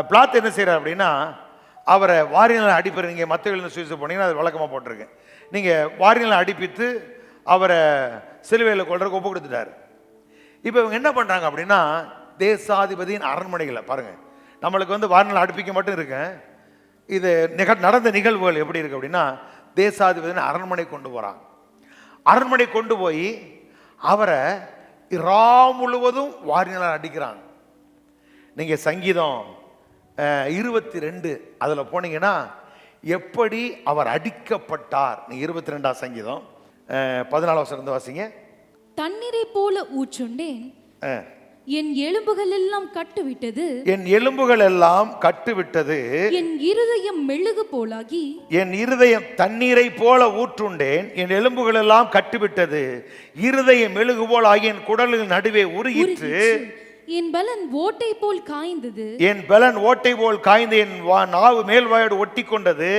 பிளாத்து என்ன செய்யறார் அப்படின்னா, அவரை வாரினால் அடிப்பார். நீங்க மத்தவர்கள் சுவிசேஷம் போனீங்கன்னா அது வழக்கமா போட்டிருக்கு. நீங்க வாரினால் அடிப்பித்து அவரை சிலுவையில் கொள்றதுக்கு ஒப்பு கொடுத்துட்டாரு. இப்போ இவங்க என்ன பண்றாங்க அப்படின்னா, தேசாதிபதியின் அரண்மனைகளை பாருங்க, நம்மளுக்கு வாரினால் அடிப்பிக்க மட்டும் இருக்கு. இது நடந்த நிகழ்வுகள் எப்படி இருக்கு அப்படின்னா, தேசாதிபதியின் அரண்மனை கொண்டு போறாங்க. அரண்மனை கொண்டு போய் அவரை இரா முழுவதும் வாரினால் அடிக்கிறாங்க. நீங்க சங்கீதம் 22 அதுல போனீங்கன்னா எப்படி அவர் அடிக்கப்பட்டார். நீங்க 22ஆம் சங்கீதம் 14 வசனம் வாசிங்க. தண்ணீரை போல ஊற்றுண்டேன், என் எலும்புகள் எல்லாம் கட்டுவிட்டது, என் எலும்புகள் எல்லாம் கட்டுவிட்டது, என் இருதயம் மெழுகு போலாகி, என் இருதயம் தண்ணீரை போல ஊற்றுண்டேன், என் எலும்புகள் எல்லாம் கட்டுவிட்டது, இருதயம் மெழுகு போல் ஆகிய என் குடலின் நடுவே உருகிற்று, என் பலன் ஓட்டை போல் காய்ந்தது, என் பலன் ஓட்டை போல் காய்ந்து என் நாவு மேல் வாயோடு ஒட்டி கொண்டது,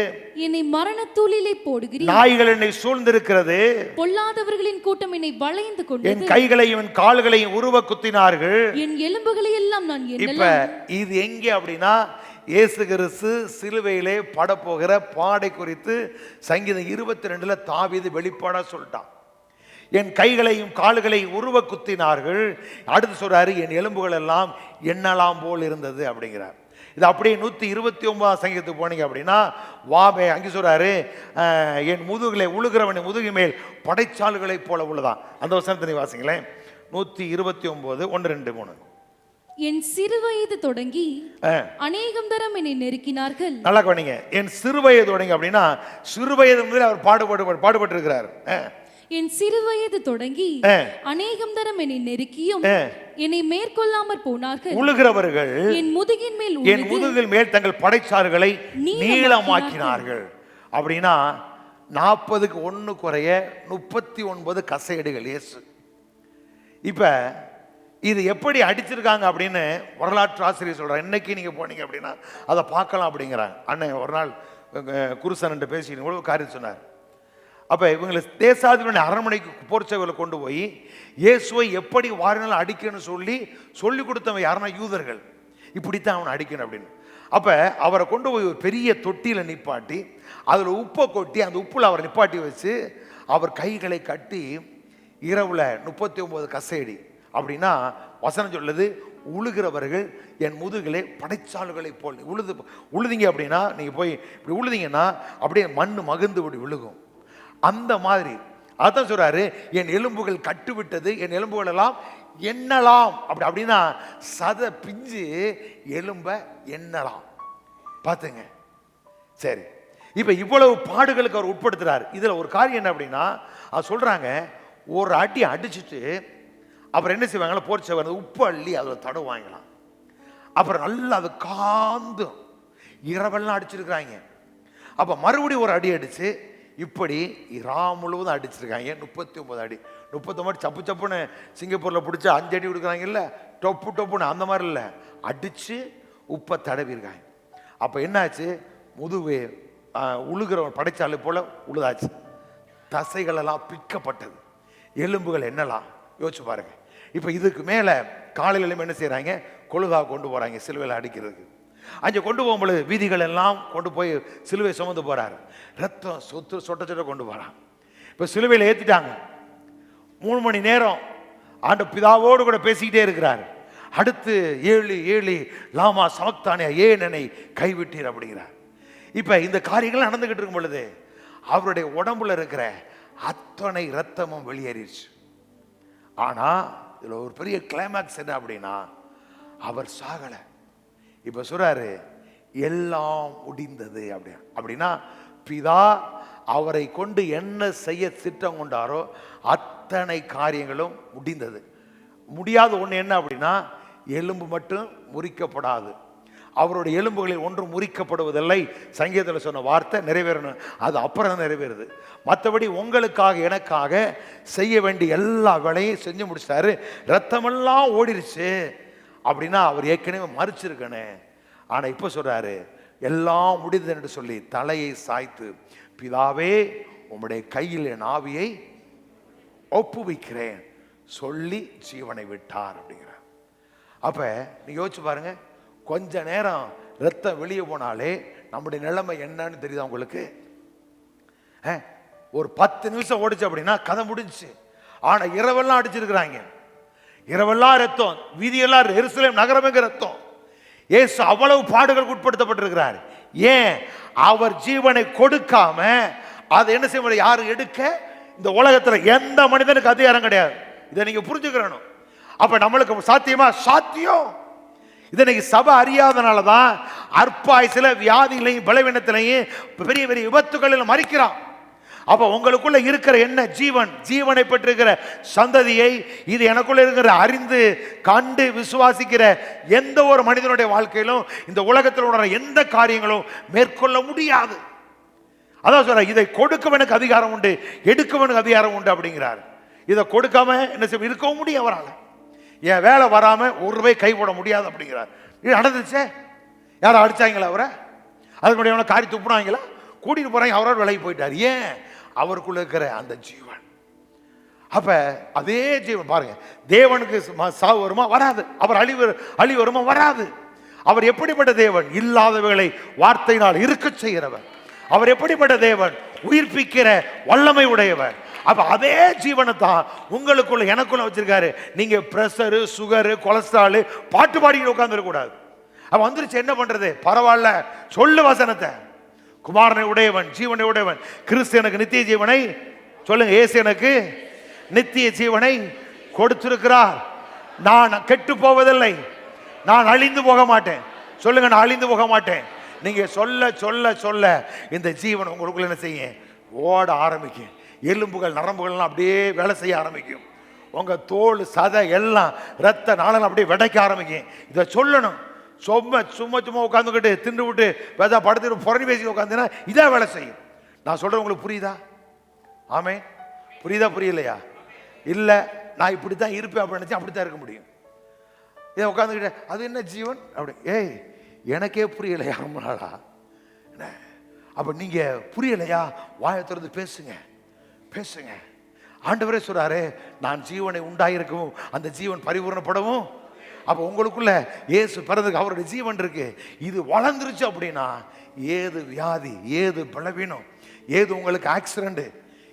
என்னை மரணத்தூளிலே போடுகிறீர், நாய்கள் என்னை சூழ்ந்திருக்கிறது, பொல்லாதவர்களின் கூட்டம் என்னை வளைந்து கொண்டது, என் கைகளையும் என் கால்களையும் உருவ குத்தினார்கள், என் எலும்புகளை எல்லாம் நான் இப்ப இது எங்கே அப்படின்னா, இயேசு கிறிஸ்து சிலுவையிலே படப்போகிற பாடை குறித்து சங்கீதம் 22 தாவீது வெளிப்பாடா சொல்லிட்டான். என் கைகளையும் கால்களையும் உருவ குத்தினார்கள். அடுத்து சொல்றாரு, என் எலும்புகள் எல்லாம் எண்ணலாம் போல் இருந்தது அப்படிங்கிறார். இது அப்படியே 129 சங்கீதத்துக்கு போனீங்க அப்படின்னா, வாபே அங்கே சொல்றாரு, என் முதுகுலை உழுகிறவன் முதுகு மேல் படைச்சால்களை போல உள்ளதான். அந்த வசனத்தை வாசிங்களேன். 129 1 2 3. என் சிறு வயது தொடங்கி அநேகம் தரம் என்னை நெருக்கினார்கள். நல்லா கவனிங்க, என் சிறு வயது தொடங்கி அப்படின்னா சிறு வயது முதல் அவர் பாடுபட்டு இருக்கிறார். என் சிறு வயது தொடங்கி அநேகம் தரம் என்னை நெருக்கியும் என்னை மேற்கொள்ளாமற் போனார்கள். உழுகிறவர்கள் என் முதுகின் மேல் தங்கள் படைச்சாறுகளை நீளமாக்கினார்கள். அப்படின்னா 40க்கு 1 குறைய 39 கசையடிகள் இயேசு. இப்ப இது எப்படி அடிச்சிருக்காங்க அப்படின்னு வரலாற்று ஆசிரியர் சொல்றாங்க. இன்னைக்கு நீங்க போனீங்க அப்படின்னா அதை பார்க்கலாம் அப்படிங்கிறாங்க. அண்ணன் ஒரு நாள் குருசன் பேசி இவ்வளவு காரியம் சொன்னார். அப்ப இவங்களை தேசாதிபதியுடைய அரண்மனைக்கு போர்ச்சவர்களை கொண்டு போய் இயேசுவை எப்படி வாரினால் அடிக்கணும்னு சொல்லி கொடுத்தவங்க யாருன்னா யூதர்கள். இப்படித்தான் அவனை அடிக்கணும் அப்படின்னு. அப்ப அவரை கொண்டு போய் ஒரு பெரிய தொட்டியில நிப்பாட்டி அதுல உப்பை கொட்டி அந்த உப்புல அவரை நிப்பாட்டி வச்சு அவர் கைகளை கட்டி இரவுல 39 கசையடி. அப்படின்னா வசனம் சொல்லுது, உழுகிறவர்கள் என் முதுகிலே படைச்சால்களை போல் உழுதிங்க அப்படின்னா, நீங்க போய் இப்படி உழுதிங்கன்னா அப்படியே மண்ணு மகிழ்ந்து இப்படி விழுகும். அந்த மாதிரி அதான் சொல்றாரு, என் எலும்புகள் கட்டுவிட்டது, என் எலும்புகள் எல்லாம் எண்ணலாம். அப்படின்னா சத பிஞ்சு எலும்ப எண்ணலாம். பாத்துங்க. சரி, இப்ப இவ்வளவு பாடுகளுக்கு அவர் உட்படுத்துறாரு. இதுல ஒரு காரியம் என்ன அப்படின்னா, அது சொல்றாங்க, ஒரு அடி அடிச்சுட்டு அப்புறம் என்ன செய்வாங்களா, போர்ச்சவர் உப்பு அள்ளி அதில் தடவுவாங்களாம். அப்புறம் நல்லா அது காந்து இரவெல்லாம் அடிச்சிருக்கிறாங்க. அப்போ மறுபடியும் ஒரு அடி அடிச்சு இப்படி இரா முழுவதும் அடிச்சிருக்காங்க. 39 அடி. 39 சப்பு சப்புன்னு சிங்கப்பூரில் பிடிச்சி 5 அடி கொடுக்குறாங்கல்ல, டொப்புன்னு அந்த மாதிரி இல்லை, அடித்து உப்பை தடவிருக்காங்க. அப்போ என்னாச்சு, முதுகு உழுகிற படைச்சாலை போல உழுதாச்சு. தசைகளெல்லாம் பிக்கப்பட்டது, எலும்புகள் என்னலாம் யோசிச்சு பாருங்க. இப்போ இதுக்கு மேலே காலையிலும் என்ன செய்கிறாங்க, கொழுகா கொண்டு போகிறாங்க சிலுவையில் அடிக்கிறதுக்கு. அங்கே கொண்டு போகும்பொழுது வீதிகள் எல்லாம் கொண்டு போய் சிலுவை சுமந்து போகிறாரு. ரத்தம் சொட்ட சொட்ட கொண்டு போகிறான். இப்போ சிலுவையில் ஏற்றிட்டாங்க. 3 மணி நேரம் ஆண்டு பிதாவோடு கூட பேசிக்கிட்டே இருக்கிறார். அடுத்து 7 7 லாமா சமக்தானியா ஏன் என்னை கைவிட்டீர் அப்படிங்கிறார். இப்போ இந்த காரியங்கள் நடந்துகிட்டு இருக்கும் பொழுது அவருடைய உடம்புல இருக்கிற அத்தனை ரத்தமும் வெளியேறிடுச்சு. ஆனால் இதில் ஒரு பெரிய கிளைமேக்ஸ் என்ன அப்படின்னா, அவர் சாகலை. இப்போ சொல்றாரு எல்லாம் முடிந்தது அப்படின்னா பிதா அவரை கொண்டு என்ன செய்ய திட்டம் கொண்டாரோ அத்தனை காரியங்களும் முடிந்தது. முடியாத ஒன்று என்ன அப்படின்னா, எலும்பு மட்டும் முறிக்கப்படாது. அவருடைய எலும்புகளில் ஒன்றும் முறிக்கப்படுவதில்லை. சங்கீதத்தில் சொன்ன வார்த்தை நிறைவேறணும். அது அப்புறம் நிறைவேறுது. மற்றபடி உங்களுக்காக எனக்காக செய்ய வேண்டிய எல்லா வேலையும் செஞ்சு முடிச்சிட்டாரு. ரத்தமெல்லாம் ஓடிருச்சு அப்படின்னா அவர் ஏற்கனவே மறிச்சிருக்கனே. ஆனால் இப்போ சொல்றாரு எல்லாம் முடிந்தது என்று சொல்லி தலையை சாய்த்து, பிதாவே உம்முடைய கையில் என் ஆவியை ஒப்புவிக்கிறேன் சொல்லி ஜீவனை விட்டார் அப்படிங்கிறார். அப்ப நீ யோசிச்சு பாருங்க, கொஞ்ச நேரம் ரத்தம் வெளியே போனாலே நம்முடைய நிலைமை என்னன்னு தெரியுதா உங்களுக்கு? ஒரு 10 நிமிஷம் ஓடிச்சு அப்படின்னா கதை முடிஞ்சுச்சு. ஆனா இரவெல்லாம் அடிச்சிருக்கிறாங்க, இரவெல்லாம் ரத்தம், வீதியெல்லாம் எருசலேம் நகரமெங்க ரத்தம். இயேசு அவ்வளவு பாடுகளுக்கு உட்படுத்தப்பட்டிருக்கிறார். ஏன்? அவர் ஜீவனை கொடுக்காம அதை என்ன செய்ய முடியும்? யாரு எடுக்க? இந்த உலகத்துல எந்த மனிதனுக்கு அதிகாரம் கிடையாது. இதை நீங்க புரிஞ்சுக்கிறணும். அப்ப நம்மளுக்கு சாத்தியமா? சாத்தியம். இதை நீங்க சபை அறியாதனாலதான் அற்பாயுசில வியாதிகளையும் பலவீனத்திலையும் பெரிய பெரிய விபத்துகளில் மறிக்கிறான். அப்ப உங்களுக்குள்ள இருக்கிற என்ன ஜீவன், ஜீவனை பெற்றிருக்கிற சந்ததியை இது எனக்குள்ள இருக்கிற அறிந்து கண்டு விசுவாசிக்கிற எந்த ஒரு மனிதனுடைய வாழ்க்கையிலும் இந்த உலகத்தில் உள்ள எந்த காரியங்களும் மேற்கொள்ள முடியாது. அதான் சொல்ற, இதை கொடுக்கவனுக்கு அதிகாரம் உண்டு, எடுக்கவனுக்கு அதிகாரம் உண்டு அப்படிங்கிறார். இதை கொடுக்காம என்ன செய்ய இருக்கவும் முடியும் அவரால். என் வேலை வராம ஒரு ரூபாய் கை போட முடியாது அப்படிங்கிறார். இது நடந்துச்சே. யாரும் அடிச்சாங்களா அவரை? அதுக்கு முன்னாடி காரி துப்புனாங்களா? கூட்டிட்டு போறாங்க, அவரோட விலகி போயிட்டார். ஏன்? அவருக்குள்ள இருக்கிற அந்த ஜீவன். அப்ப அதே ஜீவன் பாருங்க, தேவனுக்கு சாவு வருமா? வராது. அவர் அழிவு வருமா? வராது. அவர் எப்படிப்பட்ட தேவன்? இல்லாதவைகளை வார்த்தையினால் இருக்க செய்கிறவர். அவர் எப்படிப்பட்ட தேவன்? உயிர்ப்பிக்கிற வல்லமை உடையவர். அப்ப அதே ஜீவனை தான் உங்களுக்குள்ள எனக்குள்ள வச்சிருக்காரு. நீங்க பிரஷரு, சுகரு, கொலஸ்ட்ரால் பாட்டு பாடிக்கிட்டு உட்கார்ந்து கூடாது. அப்ப வந்துருச்சு, என்ன பண்றது? பரவாயில்ல, சொல்லு வசனத்தை. குமாரனை உடையவன், ஜீவனை உடையவன், கிறிஸ்து எனக்கு நித்திய ஜீவனை, சொல்லுங்க, இயேசு எனக்கு நித்திய ஜீவனை கொடுத்திருக்கிறார். நான் கெட்டு போவதில்லை, நான் அழிந்து போக மாட்டேன். சொல்லுங்க, நான் அழிந்து போக மாட்டேன். நீங்க சொல்ல சொல்ல சொல்ல இந்த ஜீவன் உங்களுக்குள்ள என்ன செய்யும்? ஓட ஆரம்பிக்கும். எலும்புகள் நரம்புகள்லாம் அப்படியே வேலை செய்ய ஆரம்பிக்கும். உங்க தோல் சதை எல்லாம் ரத்த நாளம் அப்படியே விடைக்க ஆரம்பிக்கும். இதை சொல்லணும். சும்மா உட்காந்துக்கிட்டு திண்டு விட்டு பேசா படுத்துட்டு புறணி பேசி உட்காந்துன்னா இதான் வேலை செய்யும். நான் சொல்றது உங்களுக்கு புரியுதா? ஆமே, புரியுதா? புரியலையா? இல்லை, நான் இப்படி தான் இருப்பேன் அப்படின்னு நினச்சி அப்படி தான் இருக்க முடியும். இதை உட்காந்துக்கிட்டே அது என்ன ஜீவன் அப்படி, ஏய் எனக்கே புரியலையா ரொம்ப நாளா? அப்போ நீங்கள் புரியலையா? வாயை திறந்து பேசுங்க, பேசுங்க. ஆண்டவரே சொல்றாரு, நான் ஜீவனை உண்டாயிருக்கவும் அந்த ஜீவன் பரிபூர்ணப்படவும். அப்போ உங்களுக்குள்ள இயேசு பிறந்ததுக்கு அவருடைய ஜீவன் இருக்கு. இது வளர்ந்துருச்சு அப்படின்னா ஏது வியாதி, ஏது பலவீனம், ஏது உங்களுக்கு ஆக்சிடென்ட்,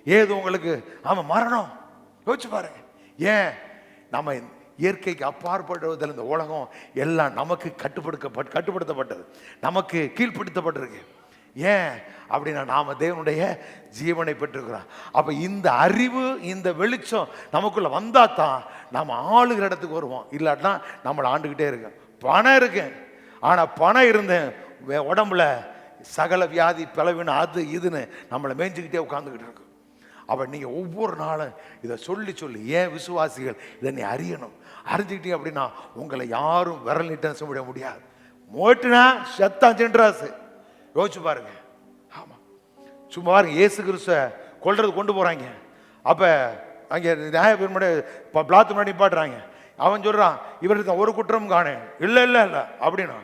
ஏது உங்களுக்கு மரணம், யோசிச்சு பாருங்க. ஏன்? நம்ம இயற்கைக்கு அப்பாற்படுவதில் இந்த உலகம் எல்லாம் நமக்கு கட்டுப்படுத்தப்பட்டது, நமக்கு கீழ்ப்படுத்தப்பட்டிருக்கு. ஏன் அப்படின்னா நாம தேவனுடைய ஜீவனை பெற்றிருக்கிறோம். அப்ப இந்த அறிவு, இந்த வெளிச்சம் நமக்குள்ள வந்தா தான் நம்ம ஆளுகிற இடத்துக்கு வருவோம். இல்லாட்டினா நம்மளை ஆண்டுகிட்டே இருக்கோம். பணம் இருக்கு, ஆனா பணம் இருந்து உடம்புல சகல வியாதி பலவீனம் அது இதுன்னு நம்மளை மேய்ஞ்சிக்கிட்டே உட்காந்துக்கிட்டு இருக்கும். அப்ப நீங்க ஒவ்வொரு நாளும் இதை சொல்லி சொல்லி, ஏன் விசுவாசிகள் இதை நீ அறியணும். அறிஞ்சுக்கிட்டீங்க அப்படின்னா உங்களை யாரும் விரல் நீட்ட சொல்ல முடியாது. மோட்டுனா செத்தான் சென்றாசு. யோசிச்சு பாருங்க. ஆமா, சும்மா பாருங்க, இயேசு கிறிஸ்துவ கொல்றது கொண்டு போறாங்க. அப்ப அங்கே நியாய பெருமடை பிளாத்து முன்னாடி பாட்டுறாங்க. அவன் சொல்றான், இவருக்கு ஒரு குற்றம் காண இல்லை இல்லை இல்லை அப்படின்னா.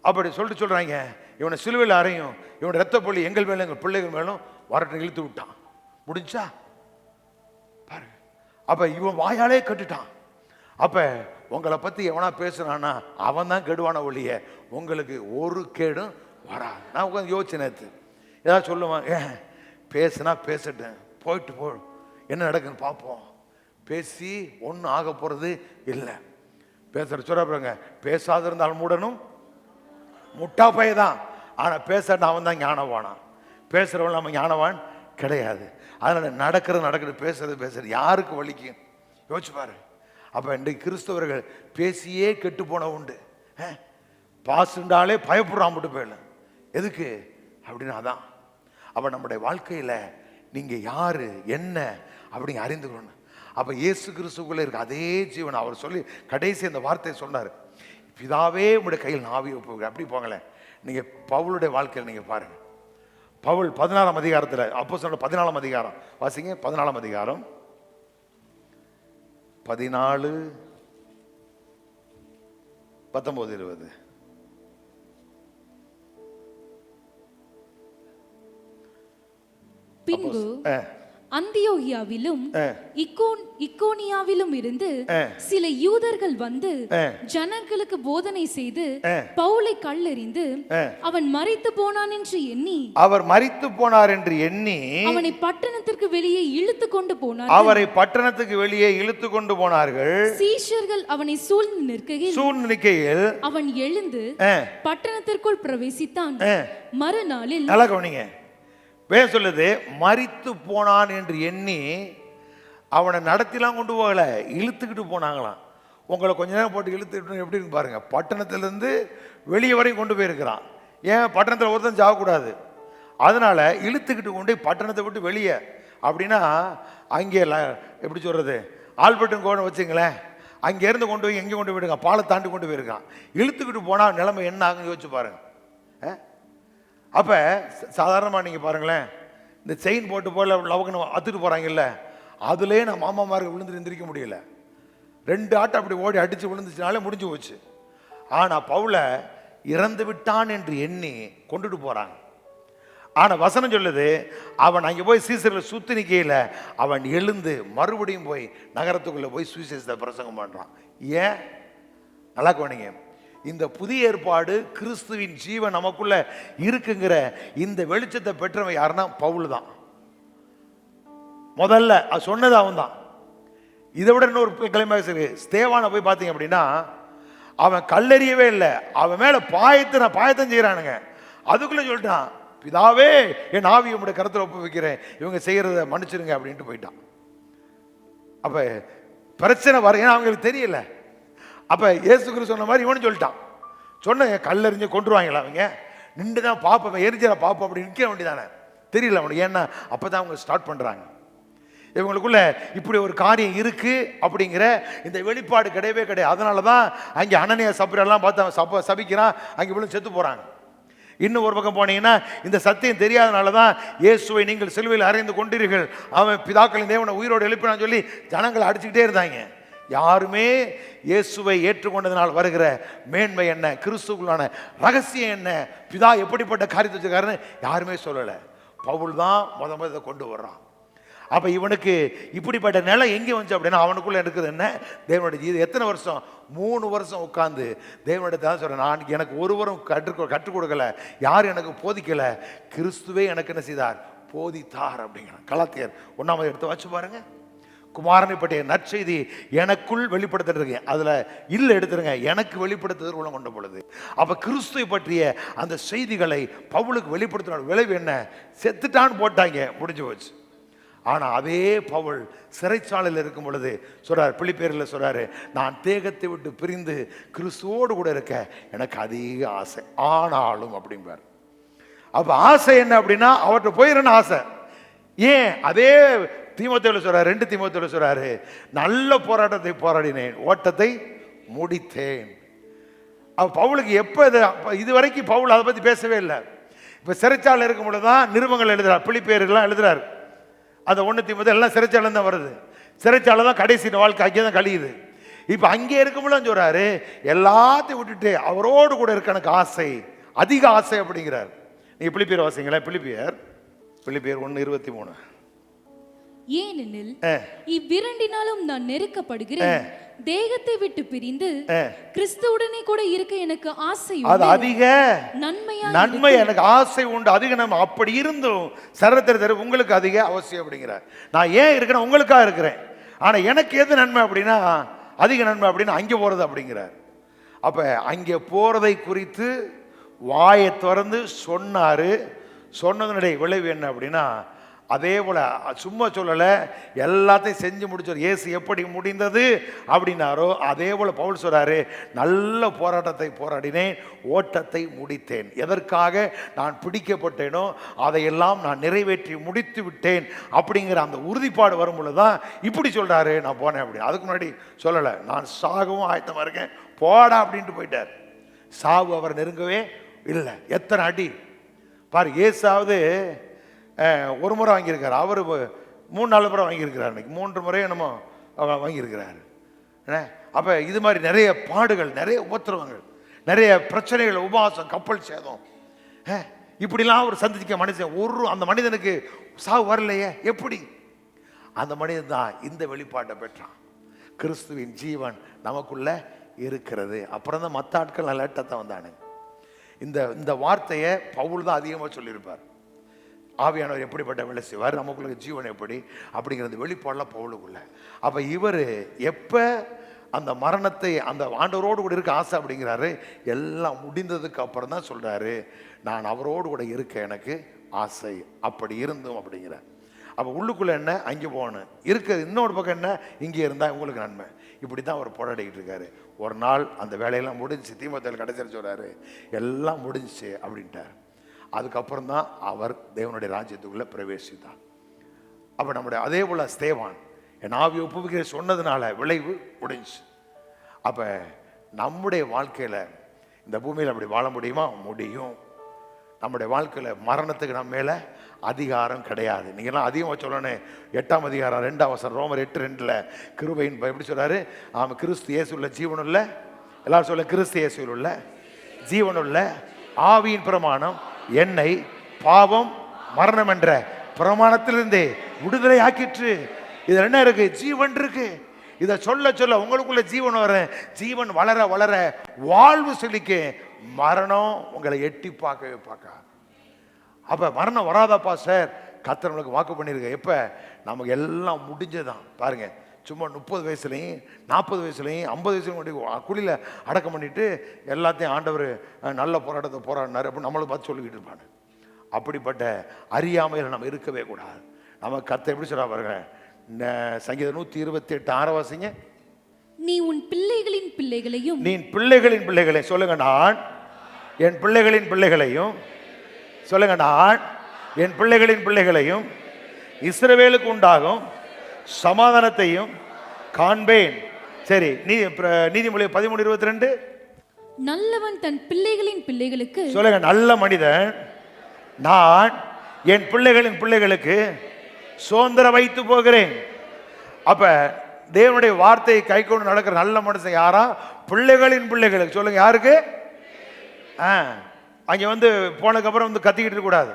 அப்படி சொல்லிட்டு சொல்றாங்க, இவனை சிலுவையில் அறையும், இவன் ரத்த பொழி எங்கள் மேலும் எங்கள் பிள்ளைகள் மேலும் வரட்டு இழுத்து விட்டான். முடிஞ்சா பாருங்க. அப்ப இவன் வாயாலே கட்டுட்டான். அப்போ உங்களை பற்றி எவனா பேசுனான்னா அவன் தான் கெடுவான ஒழிய உங்களுக்கு ஒரு கேடும் வராது. நான் உட்காந்து யோசிச்சு நேற்று ஏதாவது சொல்லுவான், பேசுனா பேசட்டேன், போயிட்டு போ, என்ன நடக்குன்னு பார்ப்போம், பேசி ஒன்றும் ஆக போகிறது இல்லை. பேசுகிற சொல்கிறாங்க, பேசாத இருந்தால் மூடனும் முட்டா பையதான். ஆனால் பேசுறா அவன் தான் ஞானவானான், பேசுகிறவன் நம்ம ஞானவான் கிடையாது. அதனால் நடக்கிறது பேசுறது யாருக்கு வலிக்கும் யோசிச்சு பாரு. அப்போ இன்றைக்கு கிறிஸ்தவர்கள் பேசியே கெட்டு போன உண்டு. பாசுண்டாலே பயப்படுறான் மட்டும் போயிடல. எதுக்கு அப்படின்னா அதான். அப்போ நம்முடைய வாழ்க்கையில் நீங்கள் யார் என்ன அப்படிங்க அறிந்துக்கணும். அப்போ இயேசு கிறிஸ்துக்குள்ளே இருக்க அதே ஜீவன் அவர் சொல்லி கடைசி அந்த வார்த்தையை சொன்னார், பிதாவே உங்களுடைய கையில் நாவி ஒப்புவிக்கிறேன். அப்படி போங்களேன். நீங்கள் பவுலுடைய வாழ்க்கையில் நீங்கள் பாருங்கள். பவுல் 14ஆம் அதிகாரத்தில், அப்போஸ்தலர் 14ஆம் அதிகாரம் வாசிங்க. 14ஆம் அதிகாரம் 14, 19, 20. பின்பு அந்தியோகியாவிலும் இக்கோனியாவிலும் இருந்து சில யூதர்கள் வந்து ஜனங்களுக்கு போதனை செய்து பவுலை கல்லெறிந்து அவன் மரித்து போனான் என்று எண்ணி, அவர் மரித்து போனார் என்று எண்ணி அவனை பட்டணத்திற்கு வெளியே இழுத்து கொண்டு போனார். அவரை பட்டணத்துக்கு வெளியே இழுத்து கொண்டு போனார்கள். சீஷர்கள் அவனை சூழ்ந்து நிற்கையில் அவன் எழுந்து பட்டணத்திற்குள் பிரவேசித்தான். மறுநாளில் நல்லா கவனிங்க, வேதம் சொல்லுது மரித்து போனான் என்று எண்ணி அவனை நடத்திலாம் கொண்டு போகல, இழுத்துக்கிட்டு போனாங்களாம். உங்களை கொஞ்ச நேரம் போட்டு இழுத்துக்கிட்டு எப்படின்னு பாருங்க. பட்டணத்திலிருந்து வெளியே வரையும் கொண்டு போயிருக்கிறான். ஏன் பட்டணத்தில் ஒருத்தன் சாகக்கூடாது, அதனால இழுத்துக்கிட்டு கொண்டு பட்டணத்தை விட்டு வெளியே. அப்படின்னா அங்கே எப்படி சொல்றது, ஆல்பர்ட்டன் கோணம் வச்சுங்களேன், அங்கேருந்து கொண்டு போய் எங்கே கொண்டு போயிருக்கான், பாலை தாண்டி கொண்டு போயிருக்கான். இழுத்துக்கிட்டு போனால் நிலைமை என்ன ஆகுன்னு யோசிச்சு பாருங்க. அப்போ சாதாரணமாக நீங்கள் பாருங்களேன், இந்த செயின் போட்டு போல லவக்கணும் அத்துட்டு போகிறாங்கல்ல, அதுலேயே நான் மாமாமாருக்கு விழுந்து எந்திரிக்க முடியல. 2 ஆட்டம் அப்படி ஓடி அடித்து விழுந்துச்சுனாலே முடிஞ்சு போச்சு. ஆனால் பவுலை இறந்து விட்டான் என்று எண்ணி கொண்டுட்டு போகிறாங்க. ஆனால் வசனம் சொல்லுது, அவன் அங்கே போய் சீசரில் சுற்றி நிற்கையில் அவன் எழுந்து மறுபடியும் போய் நகரத்துக்குள்ளே போய் சுவிசேஷத்தை பிரசங்கம் பண்ணுறான். ஏன் நல்லா கவனிங்க, இந்த புதிய ஏற்பாடு கிறிஸ்துவின் ஜீவன் நமக்குள்ள இருக்குங்கிற இந்த வெளிச்சத்தை பெற்றவன் யாருன்னா பவுல் தான். முதல்ல அது சொன்னது அவன் தான். இதை விட இன்னொரு கிளைமேக்ஸ் இருக்கு. ஸ்தேவானை போய் பார்த்தீங்க அப்படின்னா அவன் கல்லெறியவே இல்லை, அவன் மேல பாயத்தம் செய்யறானுங்க. அதுக்குள்ள சொல்லிட்டான், பிதாவே என் ஆவியை உம்முடைய கருத்தில் ஒப்புவிக்கிறேன், இவங்க செய்யறத மன்னிச்சிருங்க அப்படின்ட்டு போயிட்டான். அப்ப பிரச்சனை வர, ஏன்னா அவங்களுக்கு தெரியல. அப்ப இயேசு கிறிஸ்து சொன்ன மாதிரி இவனு சொல்லிட்டான். சொன்ன கல்லெறிஞ்சு கொண்டுருவாங்களா அவங்க, நின்று தான் பார்ப்போம், எரிஞ்சல பார்ப்போம் அப்படி நிற்க வேண்டியதானே, தெரியல அவனுக்கு. ஏன்னா அப்பதான் அவங்க ஸ்டார்ட் பண்றாங்க. இவங்களுக்குள்ள இப்படி ஒரு காரியம் இருக்கு அப்படிங்கிற இந்த வெளிப்பாடு கிடையவே கிடையாது. அதனாலதான் அங்கே அனனியா சப்ரியெல்லாம் பார்த்து அவன் சபிக்கிறான், அங்கே இவ்வளவு செத்து போறாங்க. இன்னும் ஒரு பக்கம் போனீங்கன்னா இந்த சத்தியம் தெரியாதனால தான் இயேசுவை நீங்கள் சிலுவையில் அறைந்து கொண்டீர்கள், அவன் பிதாக்களின் தேவனை உயிரோடு எழுப்பினான்னு சொல்லி ஜனங்களை அடிச்சுக்கிட்டே இருந்தாங்க. யாருமே இயேசுவை ஏற்றுக்கொண்டதனால் வருகிற மேன்மை என்ன, கிறிஸ்துக்குள்ளான ரகசியம் என்ன, பிதா எப்படிப்பட்ட காரியத்தை வச்சிருக்காருன்னு யாருமே சொல்லலை. பவுல் தான் முதல்ல கொண்டு வர்றான். அப்ப இவனுக்கு இப்படிப்பட்ட நிலை எங்கே வந்துச்சு அப்படின்னா, அவனுக்குள்ள இருக்குது என்ன, தேவனுடைய இது எத்தனை வருஷம், 3 வருஷம் உட்கார்ந்து தேவனுடைய தான் சொல்றேன், நான் எனக்கு ஒருவரும் கற்றுக் கொடுக்கல, யாரும் எனக்கு போதிக்கல, கிறிஸ்துவே எனக்கு என்ன செய்தார், போதித்தார் அப்படிங்கிறான். கலாத்தியர் 1ஆம் எடுத்து வச்சு பாருங்க. குமாரனை பற்றிய நற்செய்தி எனக்குள் வெளிப்படுத்துறது, அதுல இல்ல எடுத்துருங்க, எனக்கு வெளிப்படுத்துதல் உள்ள கொண்ட பொழுது. அப்ப கிறிஸ்துவை பற்றிய அந்த செய்திகளை பவுலுக்கு வெளிப்படுத்தின விளைவு என்ன, செத்துட்டான்னு போட்டாங்க, முடிஞ்சு போச்சு. ஆனா அதே பவுல் சிறைச்சாலையில் இருக்கும் பொழுது சொல்றாரு, பிலிப்பியரில் சொல்றாரு, நான் தேகத்தை விட்டு பிரிந்து கிறிஸ்துவோடு கூட இருக்க எனக்கு அதிக ஆசை, ஆனாலும் அப்படிம்பார். அப்ப ஆசை என்ன அப்படின்னா அவர்கிட்ட போயிடணும் ஆசை. ஏன் அதே தீமோத்தேயுல சொல்றாரு, 2 தீமோத்தேயுல சொல்றாரு, நல்ல போராட்டத்தை போராடினேன், ஓட்டத்தை முடித்தேன். அப்ப பவுலுக்கு எப்ப இது வரைக்கும் பவுல் அதை பத்தி பேசவே இல்லை. இப்ப சிறைச்சாலை இருக்கும் பொழுதுதான் நிருபங்கள் எழுதுறார், பிலிப்பியர்லாம் எழுதுறாரு. அந்த 1 தீமோத்தேயு எல்லாம் சிறைச்சாலை தான் வருது, சிறைச்சாலை தான் கடைசி வாழ்க்கை அங்கே தான் கழியுது. இப்ப அங்கே இருக்கும்போது சொல்றாரு, எல்லாத்தையும் விட்டுட்டு அவரோடு கூட இருக்க எனக்கு ஆசை, அதிக ஆசை அப்படிங்கிறார். நீங்க பிலிப்பியர் வாசிங்களேன், பிலிப்பியர் 1:23. ஏனெனில் இவ்விரண்டினாலும் நான் நெருக்கப்படுகிறேன், தேகத்தை விட்டு பிரிந்து கிறிஸ்துவுடனே கூட இருக்க எனக்கு ஆசை அது அதிக நன்மை எனக்கு ஆசை உண்டு, அதிக நன்மை. அப்படி இருந்தும் சரத்திர உங்களுக்கு அதிக அவசியம் அப்படிங்கிறார். நான் ஏன் இருக்கிறேன்? உங்களுக்காக இருக்கிறேன். ஆனா எனக்கு எது நன்மை அப்படின்னா, அதிக நன்மை அப்படின்னா அங்கே போறது அப்படிங்கிறார். அப்ப அங்கே போறதை குறித்து வாயை திறந்து சொன்னாரு. சொன்னதனுடைய விளைவு என்ன அப்படின்னா, அதே போல சும்மா சொல்லலை, எல்லாத்தையும் செஞ்சு முடிச்சார். இயேசு எப்படி முடிந்தது அப்படின்னாரோ அதே போல பவுல் சொல்றாரு, நல்ல போராட்டத்தை போராடினேன், ஓட்டத்தை முடித்தேன். எதற்காக நான் பிடிக்கப்பட்டேனோ அதையெல்லாம் நான் நிறைவேற்றி முடித்து விட்டேன் அப்படிங்கிற அந்த உறுதிப்பாடு வரும் பொழுதுதான் இப்படி சொல்றாரு, நான் போனேன் அப்படின்னு. அதுக்கு முன்னாடி சொல்லலை, நான் சாகவும் ஆயத்தமாக இருக்கேன், போடா அப்படின்ட்டு போயிட்டார். சாவு அவர் நெருங்கவே இல்லை. எத்தனை அடி பாரு. ஏசாவது ஒரு முறை வாங்கியிருக்காரு, அவர் 3-4 முறை வாங்கியிருக்கிறார். இன்னைக்கு 3 முறை என்னமோ வாங்கியிருக்கிறாரு. அப்போ இது மாதிரி நிறைய பாடுகள், நிறைய உபத்திரவங்கள், நிறைய பிரச்சனைகள், உபவாசம், கப்பல் சேதம், இப்படிலாம் அவர் சந்திக்க மனுஷன். அந்த மனிதனுக்கு சாவு வரலையே. எப்படி? அந்த மனிதன் தான் இந்த வெளிப்பாட்டை பெற்றான். கிறிஸ்துவின் ஜீவன் நமக்குள்ள இருக்கிறது. அப்புறம் தான் மற்ற ஆட்கள் லேட்டாக வந்தானு. இந்த வார்த்தையை பவுல் தான் அதிகமாக சொல்லியிருப்பார். ஆவியானவர் எப்படிப்பட்ட வேலை செய்வார், நமக்குள்ள ஜீவன் எப்படி அப்படிங்கிறது வெளிப்பாடலாம் பவுலுக்குள்ள. அப்போ இவர் எப்போ அந்த மரணத்தை, அந்த ஆண்டவரோடு கூட இருக்க ஆசை அப்படிங்கிறாரு, எல்லாம் முடிந்ததுக்கு அப்புறம் தான் சொல்கிறாரு, நான் அவரோடு கூட இருக்க எனக்கு ஆசை, அப்படி இருந்தும் அப்படிங்கிறார். அப்போ உள்ளுக்குள்ளே என்ன, அங்கே போகணும், இருக்க இன்னொரு பக்கம் என்ன, இங்கே இருந்தால் உங்களுக்கு நன்மை. இப்படி தான் அவர் போராடிக்கிட்டு இருக்காரு. ஒரு நாள் அந்த வேலையெல்லாம் முடிஞ்சு, தீமோத்தேயுவில் கடைசியில் சொல்கிறாரு, எல்லாம் முடிஞ்சிச்சு அப்படின்ட்டார். அதுக்கப்புறம் தான் அவர் தேவனுடைய ராஜ்யத்துக்குள்ளே பிரவேசித்தார். அப்போ நம்முடைய அதே போல் ஸ்தேவான் என் ஆவி ஒப்புவிக்கிற சொன்னதுனால விளைவு முடிஞ்சு. அப்போ நம்முடைய வாழ்க்கையில் இந்த பூமியில் அப்படி வாழ முடியுமா? முடியும். நம்முடைய வாழ்க்கையில் மரணத்துக்கு நம்ம மேலே அதிகாரம் கிடையாது. நீங்கள்லாம் அதிகமாக சொல்லணும். 8ஆம் அதிகாரம் 2ஆம் வசனம், ரோமர் 8:2 கிருபையின் எப்படி சொல்கிறாரு? ஆமாம், கிறிஸ்து இயேசுவுள்ள ஜீவனுள்ள, எல்லாரும் சொல்ல, கிறிஸ்து இயேசுவில் உள்ள ஜீவனுள்ள ஆவியின் பிரமாணம் என்னை பாவம் மரணம் என்ற பிரமாணத்திலிருந்தே விடுதலை ஆக்கிற்று. இது என்ன இருக்கு? ஜீவன் இருக்கு. இதை சொல்ல சொல்ல உங்களுக்குள்ள ஜீவன் வர, ஜீவன் வளர வளர வாழ்வு செழிக்க, மரணம் உங்களை எட்டி பார்க்க. அப்ப மரணம் வராதாப்பா சார், கர்த்தர் நம்மளுக்கு வாக்கு பண்ணிருக்க. எப்ப நமக்கு எல்லாம் முடிஞ்சதான் பாருங்க. சும்மா 30 வயசுலையும் 40 வயசுலையும் 50 வயசுலையும் குழியில் அடக்கம் பண்ணிட்டு எல்லாத்தையும் ஆண்டவர் நல்ல போராட்டத்தை போராடினார் அப்படின்னு நம்மளுக்கு பார்த்து சொல்லிக்கிட்டு இருப்பாங்க. அப்படிப்பட்ட அறியாமையில் நம்ம இருக்கவே கூடாது. நம்ம கர்த்தர் எப்படி சொல்றா பாருங்க, சங்கீதம் 128 வாசிங்க. நீ உன் பிள்ளைகளின் பிள்ளைகளையும், நீ பிள்ளைகளின் பிள்ளைகளையும் சொல்லுங்க, நான் என் பிள்ளைகளின் பிள்ளைகளையும் சொல்லுங்க, நான் என் பிள்ளைகளின் பிள்ளைகளையும் இஸ்ரவேலுக்கு உண்டாகும் சமாதானத்தையும் காண்பேன். சரி, நீதிமொழி 13:22 நல்லவன் தன் பிள்ளைகளின் பிள்ளைகளுக்கு சொல்லுங்க, நல்ல மனிதன் நான் என் பிள்ளைகளின் பிள்ளைகளுக்கு சுதந்திரம் வைத்து போகிறேன். அப்ப தேவனுடைய வார்த்தையை கை கொண்டு நடக்கிற நல்ல மனுஷன் யாரா? பிள்ளைகளின் பிள்ளைகளுக்கு. சொல்லுங்க, யாருக்கு? அங்க போனதுக்கப்புறம் கத்திக்கிட்டு கூடாது.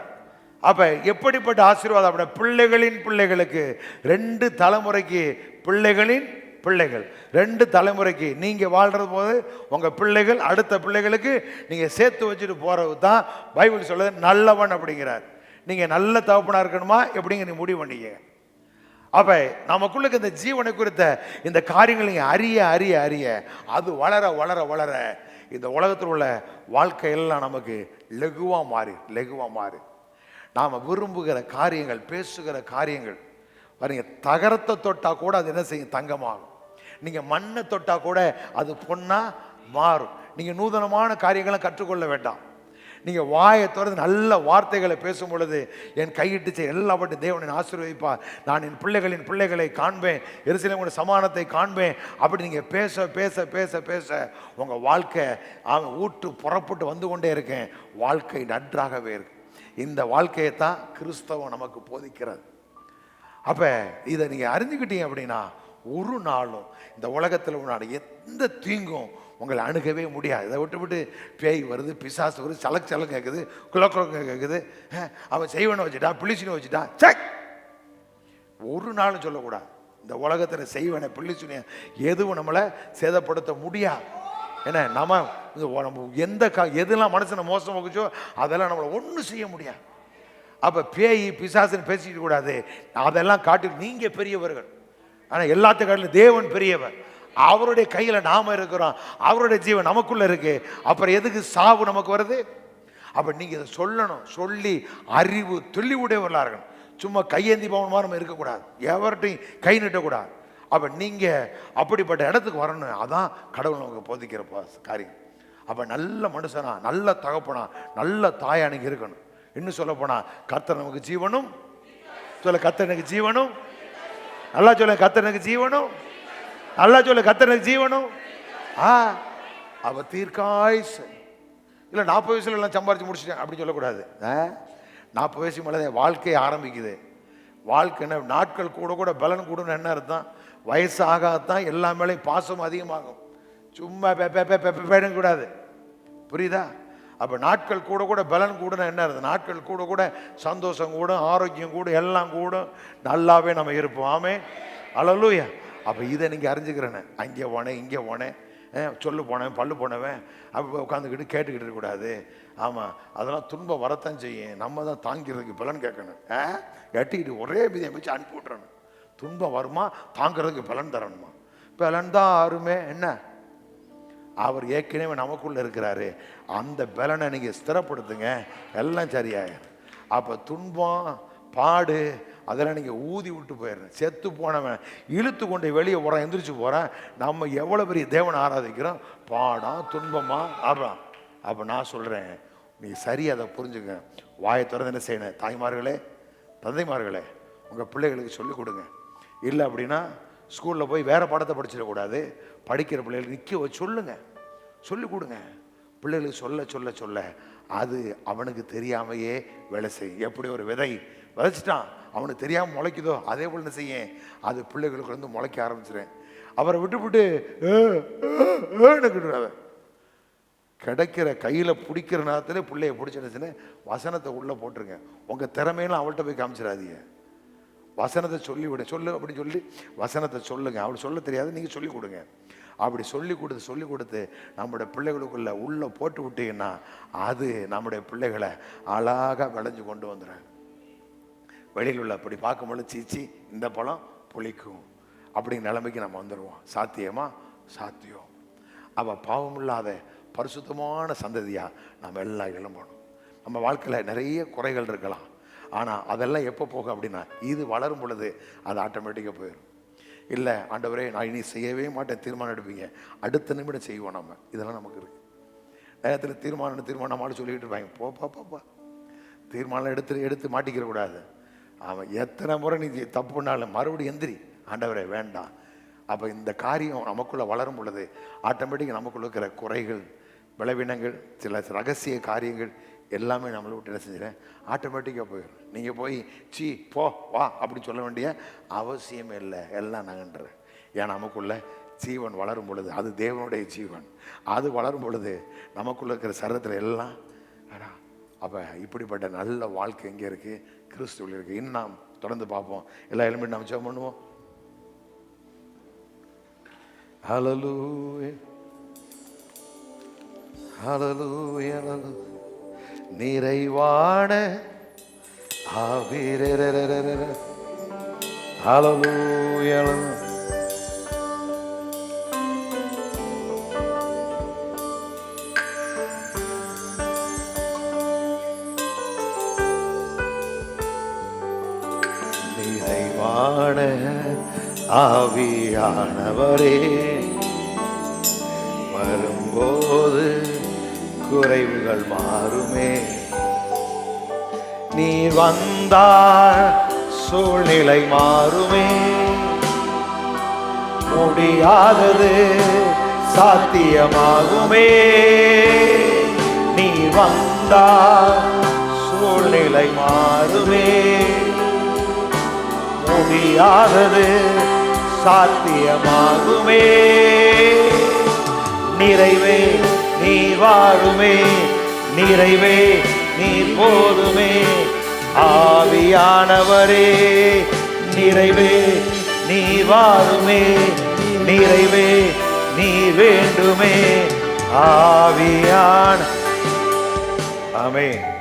அப்ப எப்படிப்பட்ட ஆசீர்வாதம் அப்படின்னா, பிள்ளைகளின் பிள்ளைகளுக்கு, 2 தலைமுறைக்கு பிள்ளைகளின் பிள்ளைகள், 2 தலைமுறைக்கு நீங்க வாழ்றது போது உங்க பிள்ளைகள் அடுத்த பிள்ளைகளுக்கு நீங்க சேர்த்து வச்சுட்டு போறது தான் பைபிள் சொல்லுது நல்லவன் அப்படிங்கிறார். நீங்க நல்ல தகப்பனா இருக்கணுமா எப்படிங்க நீ முடிவு பண்ணீங்க. அப்ப நமக்குள்ள இந்த ஜீவனை குறித்த இந்த காரியங்களை அறிய அறிய அறிய அது வளர வளர வளர இந்த உலகத்தில் உள்ள வாழ்க்கையெல்லாம் நமக்கு லெகுவா மாறி நாம் விரும்புகிற காரியங்கள், பேசுகிற காரியங்கள் பாருங்க, தகரத்தை தொட்டா கூட அது என்ன செய்யும்? தங்கமாகும். நீங்க மண்ணை தொட்டா கூட அது பொண்ணா மாறும். நீங்க நூதனமான காரியங்களை கற்றுக்கொள்ள வேண்டாம். நீங்க வாயை திறந்து நல்ல வார்த்தைகளை பேசும் பொழுது என் கையிட்டு எல்லாவற்றையும் தேவனின் ஆசீர்வதிப்பார். நான் என் பிள்ளைகளின் பிள்ளைகளை காண்பேன், எருசலேமுடைய சமானத்தை காண்பேன். அப்படி நீங்க பேச பேச பேச பேச உங்க வாழ்க்கை ஊட்டு புறப்பட்டு வந்து கொண்டே இருக்கேன். வாழ்க்கை நன்றாகவே இருக்கு. இந்த வாழ்க்கையை தான் கிறிஸ்தவம் நமக்கு போதிக்கிறது. அப்ப இதை நீங்க அறிஞ்சுக்கிட்டீங்க அப்படின்னா ஒரு நாளும் இந்த உலகத்தில் உன்னால எந்த தீங்கும் உங்களை அணுகவே முடியாது. இதை விட்டு பேய் வருது, பிசாசு வருது, சலக்கு கேட்குது, குலக்குளம் கேட்குது, அவன் செய்வனை வச்சுட்டா, பிளிச்சின்னு வச்சுட்டா, ஒரு நாளும் சொல்லக்கூடாது. இந்த உலகத்தில் செய்வன பிள்ளை சொன்ன எதுவும் நம்மளை சேதப்படுத்த முடியாது. ஏன்னா நம்ம எந்த எதெல்லாம் மனுஷனை மோசம் போக்குச்சோ அதெல்லாம் நம்மளை ஒன்றும் செய்ய முடியாது. அப்போ பேய் பிசாசுன்னு பேசிக்க கூடாது. அதெல்லாம் காட்டி நீங்கள் பெரியவர்கள். ஆனால் எல்லாத்த காட்டிலும் தேவன் பெரியவர். அவருடைய கையில் நாம் இருக்கிறோம். அவருடைய ஜீவன் நமக்குள்ளே இருக்கு. அப்புறம் எதுக்கு சாவு நமக்கு வருது? அப்போ நீங்கள் இதை சொல்லணும். சொல்லி அறிவு தெளிவுடையவர்களாக இருக்கணும். சும்மா கையேந்தி பவனமாக நம்ம இருக்கக்கூடாது. எவர்கிட்டையும் கை நீட்டக்கூடாது. அப்போ நீங்கள் அப்படிப்பட்ட இடத்துக்கு வரணும். அதான் கடவுள் நமக்கு போதிக்கிற காரியம். அப்போ நல்ல மனுஷனா, நல்ல தகப்பனா, நல்ல தாயா நீங்கள் இருக்கணும். இன்னும் சொல்ல போனால் கர்த்தர் நமக்கு ஜீவனும் சொல்ல, கர்த்தர் எனக்கு ஜீவனும், நல்லா சொல்ல, கர்த்தர் எனக்கு ஜீவனும், நல்லா சொல்ல, கர்த்தர் எனக்கு ஜீவனும். அவ தீர்க்காயுசு. இல்லை 40 வயசுல எல்லாம் சம்பாரிச்சு முடிச்சிட்டேன் அப்படி சொல்லக்கூடாது. 40 வயசு மேலே வாழ்க்கையை ஆரம்பிக்குது. வாழ்க்கைன்னா நாட்கள் கூட கூட பலன் கூடன்னு என்ன அர்த்தம்? வயசு ஆகாதான் எல்லா மேலேயும் பாசம் அதிகமாகும். சும்மா கூடாது. புரியுதா? அப்போ நாட்கள் கூட கூட பலன் கூடன்னு என்ன அர்த்தம்? நாட்கள் கூட கூட சந்தோஷம் கூட, ஆரோக்கியம் கூட, எல்லாம் கூட, நல்லாவே நம்ம இருப்போம். ஆமே, அல்லேலூயா. அப்போ இதை நீங்கள் அறிஞ்சுக்கிறேன்னு அங்கே போனேன் இங்கே போனேன் சொல்லு போனேன் பல்லு போனவன் அப்போ உட்காந்துக்கிட்டு கேட்டுக்கிட்டு இருக்கக்கூடாது. ஆமாம், அதெல்லாம் துன்பம் வரத்தான் செய்யும். நம்ம தான் தாங்கிறதுக்கு பலன் கேட்கணும். எட்டிக்கிட்டு ஒரே விதியை வச்சு அனுப்பி விட்றணும். துன்பம் வருமா, தாங்கிறதுக்கு பலன் தரணுமா? பலன் தான் ஆறுமே. என்ன, அவர் ஏற்கனவே நமக்குள்ளே இருக்கிறாரு. அந்த பலனை நீங்கள் ஸ்திரப்படுத்துங்க, எல்லாம் சரியாயிரும். அப்போ துன்பம் பாடு அதெல்லாம் நீங்கள் ஊதி விட்டு போயிடுறேன். செத்து போனவன் இழுத்து கொண்டு வெளியே போகிறான், எந்திரிச்சு போகிறேன். நம்ம எவ்வளோ பெரிய தேவனை ஆராதிக்கிறோம். பாடா துன்பமா ஆடுறான். அப்போ நான் சொல்கிறேன், நீ சரி அதை புரிஞ்சுங்க. வாயை திறந்து என்ன செய்யணும்? தாய்மார்களே, தந்தைமார்களே, உங்கள் பிள்ளைகளுக்கு சொல்லிக் கொடுங்க. இல்லை அப்படின்னா ஸ்கூலில் போய் வேறு பாடத்தை படிச்சிடக்கூடாது. படிக்கிற பிள்ளைகளுக்கு நிற்க வச்சு சொல்லுங்க, சொல்லிக் கொடுங்க. பிள்ளைகளுக்கு சொல்ல சொல்ல சொல்ல அது அவனுக்கு தெரியாமையே வேலை செய்யும். எப்படி ஒரு விதை விதைச்சிட்டான், அவனுக்கு தெரியாமல் முளைக்குதோ அதே போல் என்ன செய்ய, அது பிள்ளைகளுக்கு வந்து முளைக்க ஆரம்பிச்சிடுறேன். அவரை விட்டுவிட்டு கிடைக்கிற கையில் பிடிக்கிற நேரத்தில் பிள்ளைய பிடிச்சிருந்துச்சுன்னு வசனத்தை உள்ளே போட்டுருங்க. உங்கள் திறமையெல்லாம் அவள்கிட்ட போய் காமிச்சிடாதீங்க. வசனத்தை சொல்லி விட சொல்லு அப்படின்னு சொல்லி வசனத்தை சொல்லுங்க. அவள் சொல்ல தெரியாது, நீங்கள் சொல்லிக் கொடுங்க. அப்படி சொல்லி கொடுத்து நம்முடைய பிள்ளைகளுக்குள்ள உள்ள போட்டு விட்டீங்கன்னா அது நம்முடைய பிள்ளைகளை அழகாக விளைஞ்சு கொண்டு வந்துடும். வெளியில் உள்ள அப்படி பார்க்கும்போது சீச்சி இந்த பழம் புளிக்கும் அப்படிங்கிற நிலைமைக்கு நம்ம வந்துடுவோம். சாத்தியமா? சாத்தியம். அப்போ பாவம் இல்லாத பரிசுத்தமான சந்ததியாக நம்ம எல்லாம் எழும்பணும். நம்ம வாழ்க்கையில் நிறைய குறைகள் இருக்கலாம். ஆனால் அதெல்லாம் எப்போ போகும் அப்படின்னா இது வளரும் பொழுது அது ஆட்டோமேட்டிக்காக போயிடும். இல்லை ஆண்டவரே நான் இனி செய்யவே மாட்டேன் தீர்மானம் எடுப்பீங்க, அடுத்த நிமிடம் செய்வோம். நம்ம இதெல்லாம் நமக்கு இருக்குது. நேரத்தில் தீர்மானம் சொல்லிக்கிட்டு இருப்பாங்க. போப்பா தீர்மானம் எடுத்து மாட்டிக்கிற கூடாது. அவன் எத்தனை முறை நீ தப்பு பண்ணாலும் மறுபடியும் எந்திரி, ஆண்டவரே வேண்டாம். அப்போ இந்த காரியம் நமக்குள்ளே வளரும் பொழுது ஆட்டோமேட்டிக்காக நமக்குள்ள இருக்கிற குறைகள், பலவீனங்கள், சில ரகசிய காரியங்கள் எல்லாமே நம்மளை விட்டு என்ன செஞ்சிடறேன் ஆட்டோமேட்டிக்காக போயிடும். நீங்கள் போய் சீ போ வா அப்படின்னு சொல்ல வேண்டிய அவசியமே இல்லை. எல்லாம் நகன்றேன். ஏன் நமக்குள்ள ஜீவன் வளரும் பொழுது அது தேவனுடைய ஜீவன். அது வளரும் பொழுது நமக்குள்ள இருக்கிற சரீரத்தில் எல்லாம் அப்போ இப்படிப்பட்ட நல்ல வாழ்க்கை எங்கே இருக்குது? கிறிஸ்துவில் இருக்குது. இன்னும் நாம் தொடர்ந்து பார்ப்போம். எல்லா எலிமெண்ட் நாம் ஜெபம் பண்ணுவோம். ஹல்லேலூயா ஹல்லேலூயா நிறைவான ஹல்லேலூயா நிறைவான ஆவியானவரே வரும்போது குறைவுகள் மாறுமே. நீ வந்தால் சூழ்நிலை மாறுமே. முடியாதது சாத்தியமாகுமே. நீ வந்தால் சூழ்நிலை மாறுமே. முடியாதது சாத்தியமாகுமே. நிறைவே நீ வாழுமே, நிறைவே நீ போதுமே. ஆவியானவரே நிறைவே நீ வாருமே, நிறைவே நீ வேண்டுமே ஆவியான. ஆமென்.